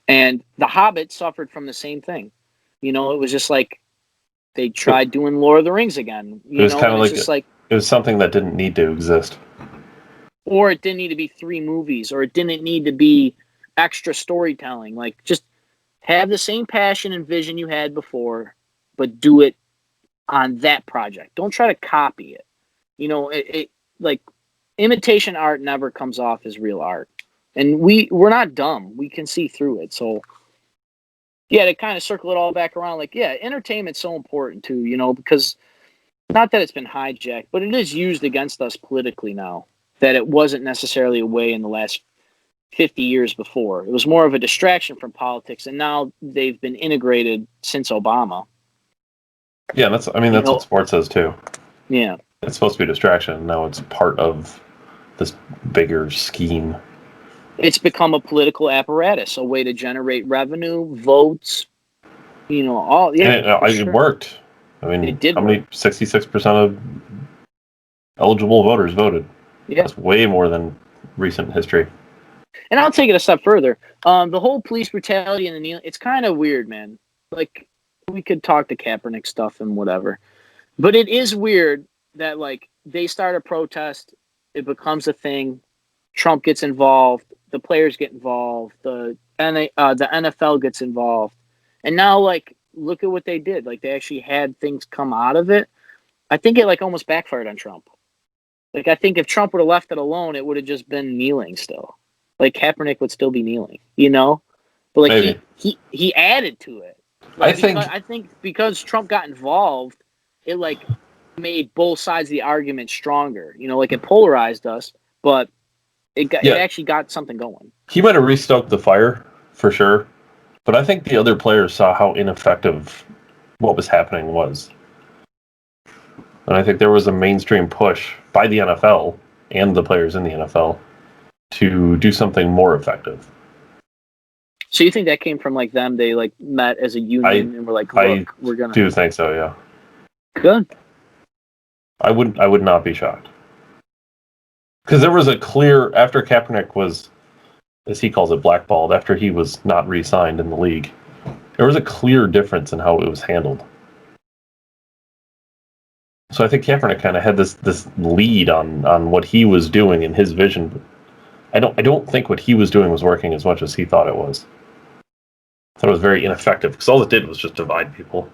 And The Hobbit suffered from the same thing. You know, it was just like they tried doing Lord of the Rings again. You know, kind of it's just like it was something that didn't need to exist. Or it didn't need to be 3 movies, or it didn't need to be extra storytelling. Like, just have the same passion and vision you had before, but do it on that project. Don't try to copy it. You know, it like, imitation art never comes off as real art. And we're not dumb. We can see through it. So, yeah, to kind of circle it all back around, like, yeah, entertainment's so important too, you know, because not that it's been hijacked, but it is used against us politically now, that it wasn't necessarily a way in the last 50 years before. It was more of a distraction from politics, and now they've been integrated since Obama. Yeah, that's what sports is too. Yeah. It's supposed to be a distraction. Now it's part of this bigger scheme. It's become a political apparatus, a way to generate revenue, votes, you know, all. Yeah, and it worked. I mean, it did. How many? 66% of eligible voters voted. Yeah, that's way more than recent history. And I'll take it a step further. The whole police brutality and the kneeling, it's kind of weird, man. Like, we could talk to Kaepernick stuff and whatever, but it is weird that, like, they start a protest, it becomes a thing, Trump gets involved, the players get involved, the NFL gets involved, and now, like, look at what they did. Like, they actually had things come out of it. I think it, like, almost backfired on Trump. Like, I think if Trump would have left it alone, it would have just been kneeling still. Like, Kaepernick would still be kneeling, you know? But, like, he added to it. Like, I think because Trump got involved, it, like, made both sides of the argument stronger. You know, like, it polarized us, but it actually got something going. He might have restoked the fire, for sure. But I think the other players saw how ineffective what was happening was. And I think there was a mainstream push by the NFL and the players in the NFL to do something more effective. So you think that came from, like, them? They, like, met as a union and were like, "Look, we're gonna." I do think so. Yeah. Good. I would not be shocked, because there was a clear, after Kaepernick was, as he calls it, blackballed, after he was not re-signed in the league, there was a clear difference in how it was handled. So I think Kaepernick kind of had this lead on what he was doing in his vision. But I don't think what he was doing was working as much as he thought it was. I thought it was very ineffective because all it did was just divide people,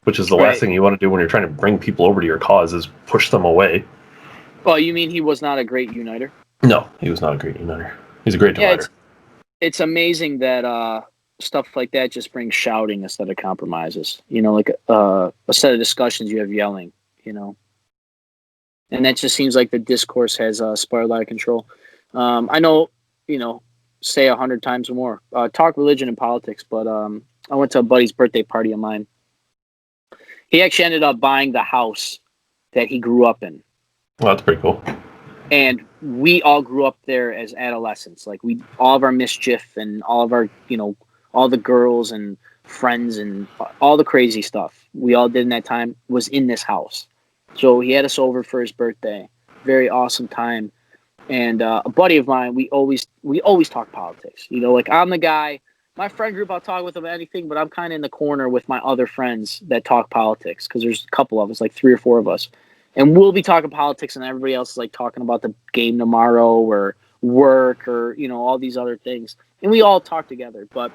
which is the last thing you want to do when you're trying to bring people over to your cause is push them away. Well, you mean he was not a great uniter? No, he was not a great uniter. He's a great divider. It's amazing that stuff like that just brings shouting instead of compromises. You know, like a set of discussions, you have yelling, you know. And that just seems like the discourse has spiraled out of control. I know, you know, say 100 times or more. Talk religion and politics, but I went to a buddy's birthday party of mine. He actually ended up buying the house that he grew up in. Well, that's pretty cool. And we all grew up there as adolescents. Like all of our mischief and all of our, you know, all the girls and friends and all the crazy stuff we all did in that time was in this house. So he had us over for his birthday. Very awesome time. And a buddy of mine, we always talk politics. You know, like I'm the guy, my friend group, I'll talk with them anything, but I'm kind of in the corner with my other friends that talk politics because there's a couple of us, like 3 or 4 of us. And we'll be talking politics and everybody else is like talking about the game tomorrow or work or, you know, all these other things. And we all talk together. But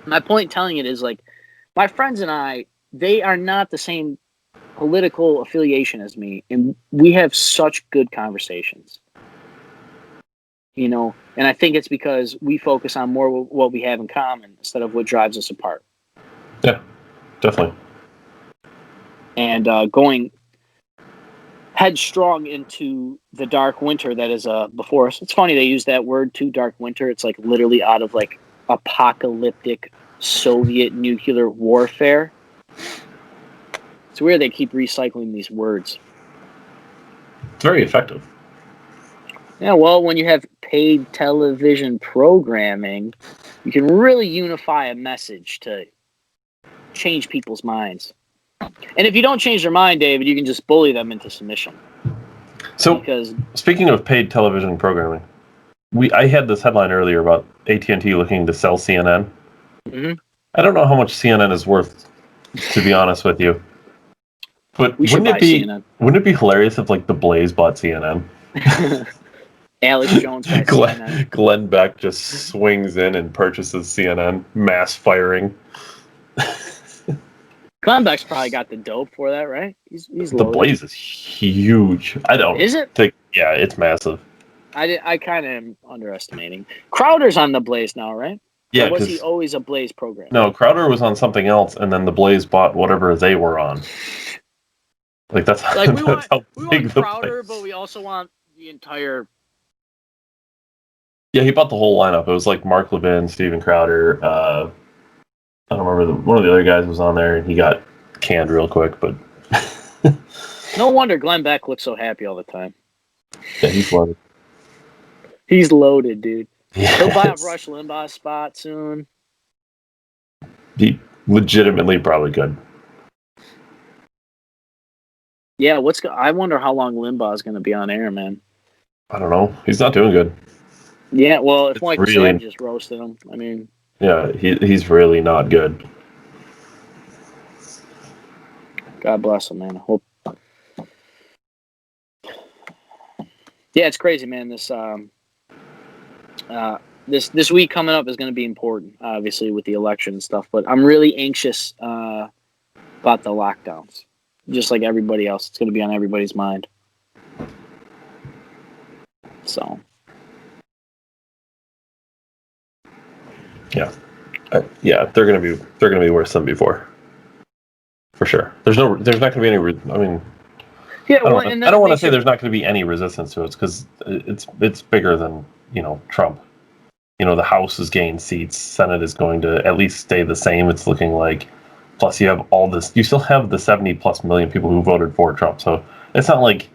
my point in telling it is like my friends and I, they are not the same political affiliation as me. And we have such good conversations. You know, and I think it's because we focus on more what we have in common instead of what drives us apart. Yeah, definitely. And going headstrong into the dark winter that is before us. It's funny they use that word too, dark winter. It's like literally out of like apocalyptic Soviet nuclear warfare. It's weird they keep recycling these words. It's very effective. Yeah, well, when you have paid television programming, you can really unify a message to change people's minds. And if you don't change their mind, David, you can just bully them into submission. So, because speaking of paid television programming, I had this headline earlier about AT&T looking to sell CNN. Mm-hmm. I don't know how much CNN is worth, to be honest with you. But wouldn't it be hilarious if like the Blaze bought CNN? Alex Jones got CNN. Glenn Beck just swings in and purchases CNN, mass firing. Glenn Beck's probably got the dope for that, right? He's The loaded. Blaze is huge. I don't. Is it? Yeah, it's massive. I kind of am underestimating. Crowder's on the Blaze now, right? Yeah, or was he always a Blaze program? No, Crowder was on something else, and then the Blaze bought whatever they were on. Like that's like we that's how want big Crowder, but we also want the entire. Yeah, he bought the whole lineup. It was like Mark Levin, Steven Crowder. I don't remember one of the other guys was on there, and he got canned real quick. But no wonder Glenn Beck looks so happy all the time. Yeah, he's loaded. He's loaded, dude. Yes. He'll buy a Rush Limbaugh spot soon. He legitimately probably could. Yeah, I wonder how long Limbaugh is going to be on air, man. I don't know. He's not doing good. Yeah, well, if Mike really... Sam just roasted him, I mean... Yeah, he's really not good. God bless him, man. I hope... Yeah, it's crazy, man. This week coming up is going to be important, obviously, with the election and stuff. But I'm really anxious about the lockdowns. Just like everybody else, it's going to be on everybody's mind. So, yeah, they're going to be worse than before, for sure. There's not going to be any. I mean, yeah. I don't want to say there's not going to be any resistance to it because it's bigger than Trump. The House has gained seats. Senate is going to at least stay the same. It's looking like. Plus, you have all this. You still have the 70+ million people who voted for Trump. So it's not like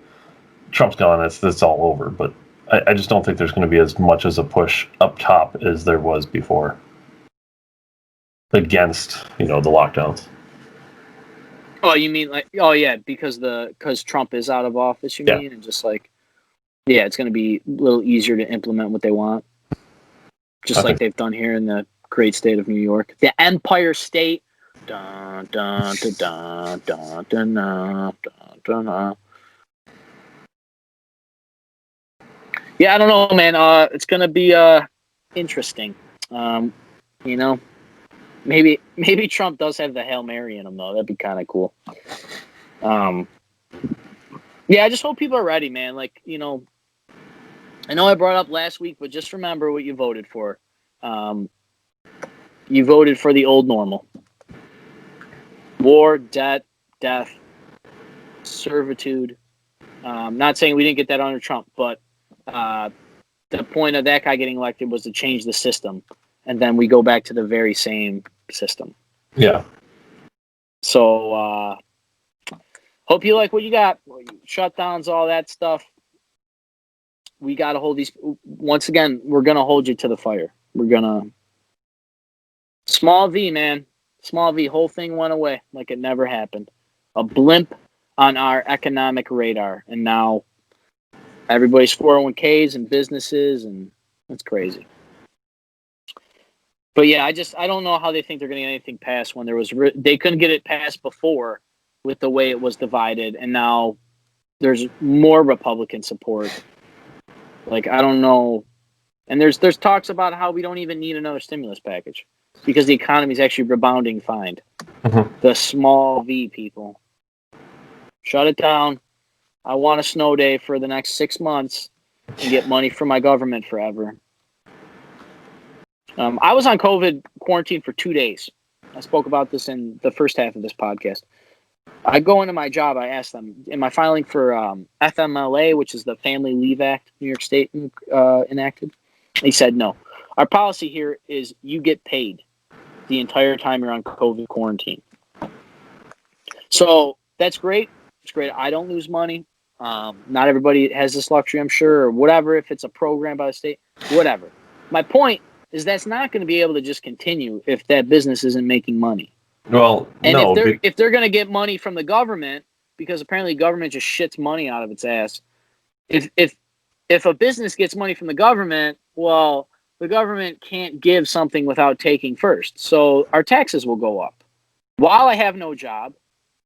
Trump's gone. It's all over. But I just don't think there's going to be as much as a push up top as there was before against the lockdowns. Oh, you mean because Trump is out of office? You mean, and just like it's going to be a little easier to implement what they want, just like they've done here in the great state of New York, the Empire State Dun, dun, dun, dun, dun, dun, dun, dun, dun. Yeah, I don't know, man. It's gonna be interesting. You know, maybe Trump does have the Hail Mary in him though. That'd be kind of cool. Yeah, I just hope people are ready, man. Like, I know I brought it up last week, but just remember what you voted for. You voted for the old normal. War, debt, death, servitude. Not saying we didn't get that under Trump, but the point of that guy getting elected was to change the system, and then we go back to the very same system. Yeah. So, hope you like what you got. Shutdowns, all that stuff. We got to hold these. Once again, we're going to hold you to the fire. We're going to. Small V, man. Small V. Whole thing went away like it never happened. A blimp on our economic radar. And now everybody's 401ks and businesses, and it's crazy. But yeah, I don't know how they think they're going to get anything passed when they couldn't get it passed before with the way it was divided, and now there's more Republican support. Like, I don't know. And there's talks about how we don't even need another stimulus package because the economy is actually rebounding fine. Mm-hmm. The small V people. Shut it down. I want a snow day for the next 6 months and get money from my government forever. I was on COVID quarantine for 2 days. I spoke about this in the first half of this podcast. I go into my job. I ask them, am I filing for FMLA, which is the Family Leave Act New York State enacted? He said no. Our policy here is you get paid the entire time you're on COVID quarantine. So that's great. It's great. I don't lose money. Not everybody has this luxury, I'm sure, or whatever, if it's a program by the state, whatever. My point is that's not going to be able to just continue if that business isn't making money. Well, and no, if they're going to get money from the government, because apparently government just shits money out of its ass. If a business gets money from the government, well, the government can't give something without taking first. So our taxes will go up. While I have no job,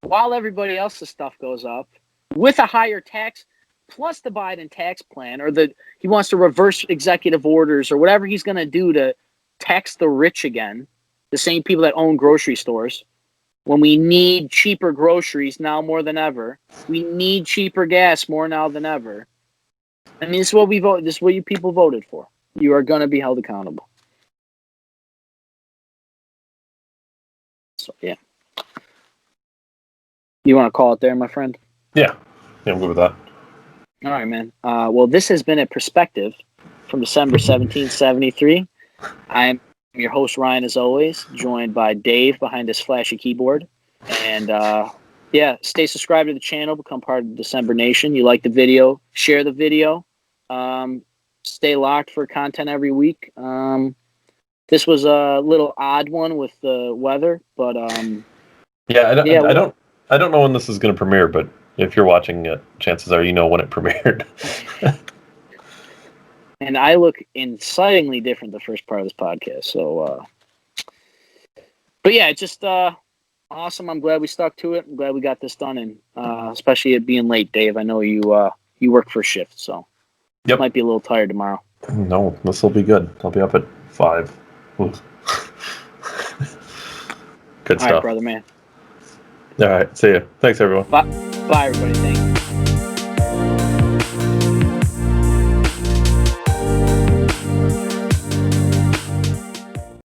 while everybody else's stuff goes up, with a higher tax, plus the Biden tax plan, or he wants to reverse executive orders or whatever he's going to do to tax the rich again, the same people that own grocery stores, when we need cheaper groceries now more than ever. We need cheaper gas more now than ever. I mean, this is what we vote. This is what you people voted for. You are going to be held accountable. So, yeah. You want to call it there, my friend? Yeah, I'm good with that. All right, man. Well, this has been a perspective from December 1773. I'm your host, Ryan, as always, joined by Dave behind this flashy keyboard. And, stay subscribed to the channel, become part of the December Nation. You like the video, share the video. Stay locked for content every week. This was a little odd one with the weather, but... I don't know when this is going to premiere, but if you're watching it, chances are you know when it premiered. And I look incitingly different the first part of this podcast. So, but yeah, it's just awesome. I'm glad we stuck to it. I'm glad we got this done, and especially it being late, Dave. I know you work for a shift, so yep. Might be a little tired tomorrow. No, this will be good. I'll be up at 5. Good stuff. All right, stuff, brother, man. All right, see you. Thanks, everyone. Bye, everybody. Thanks.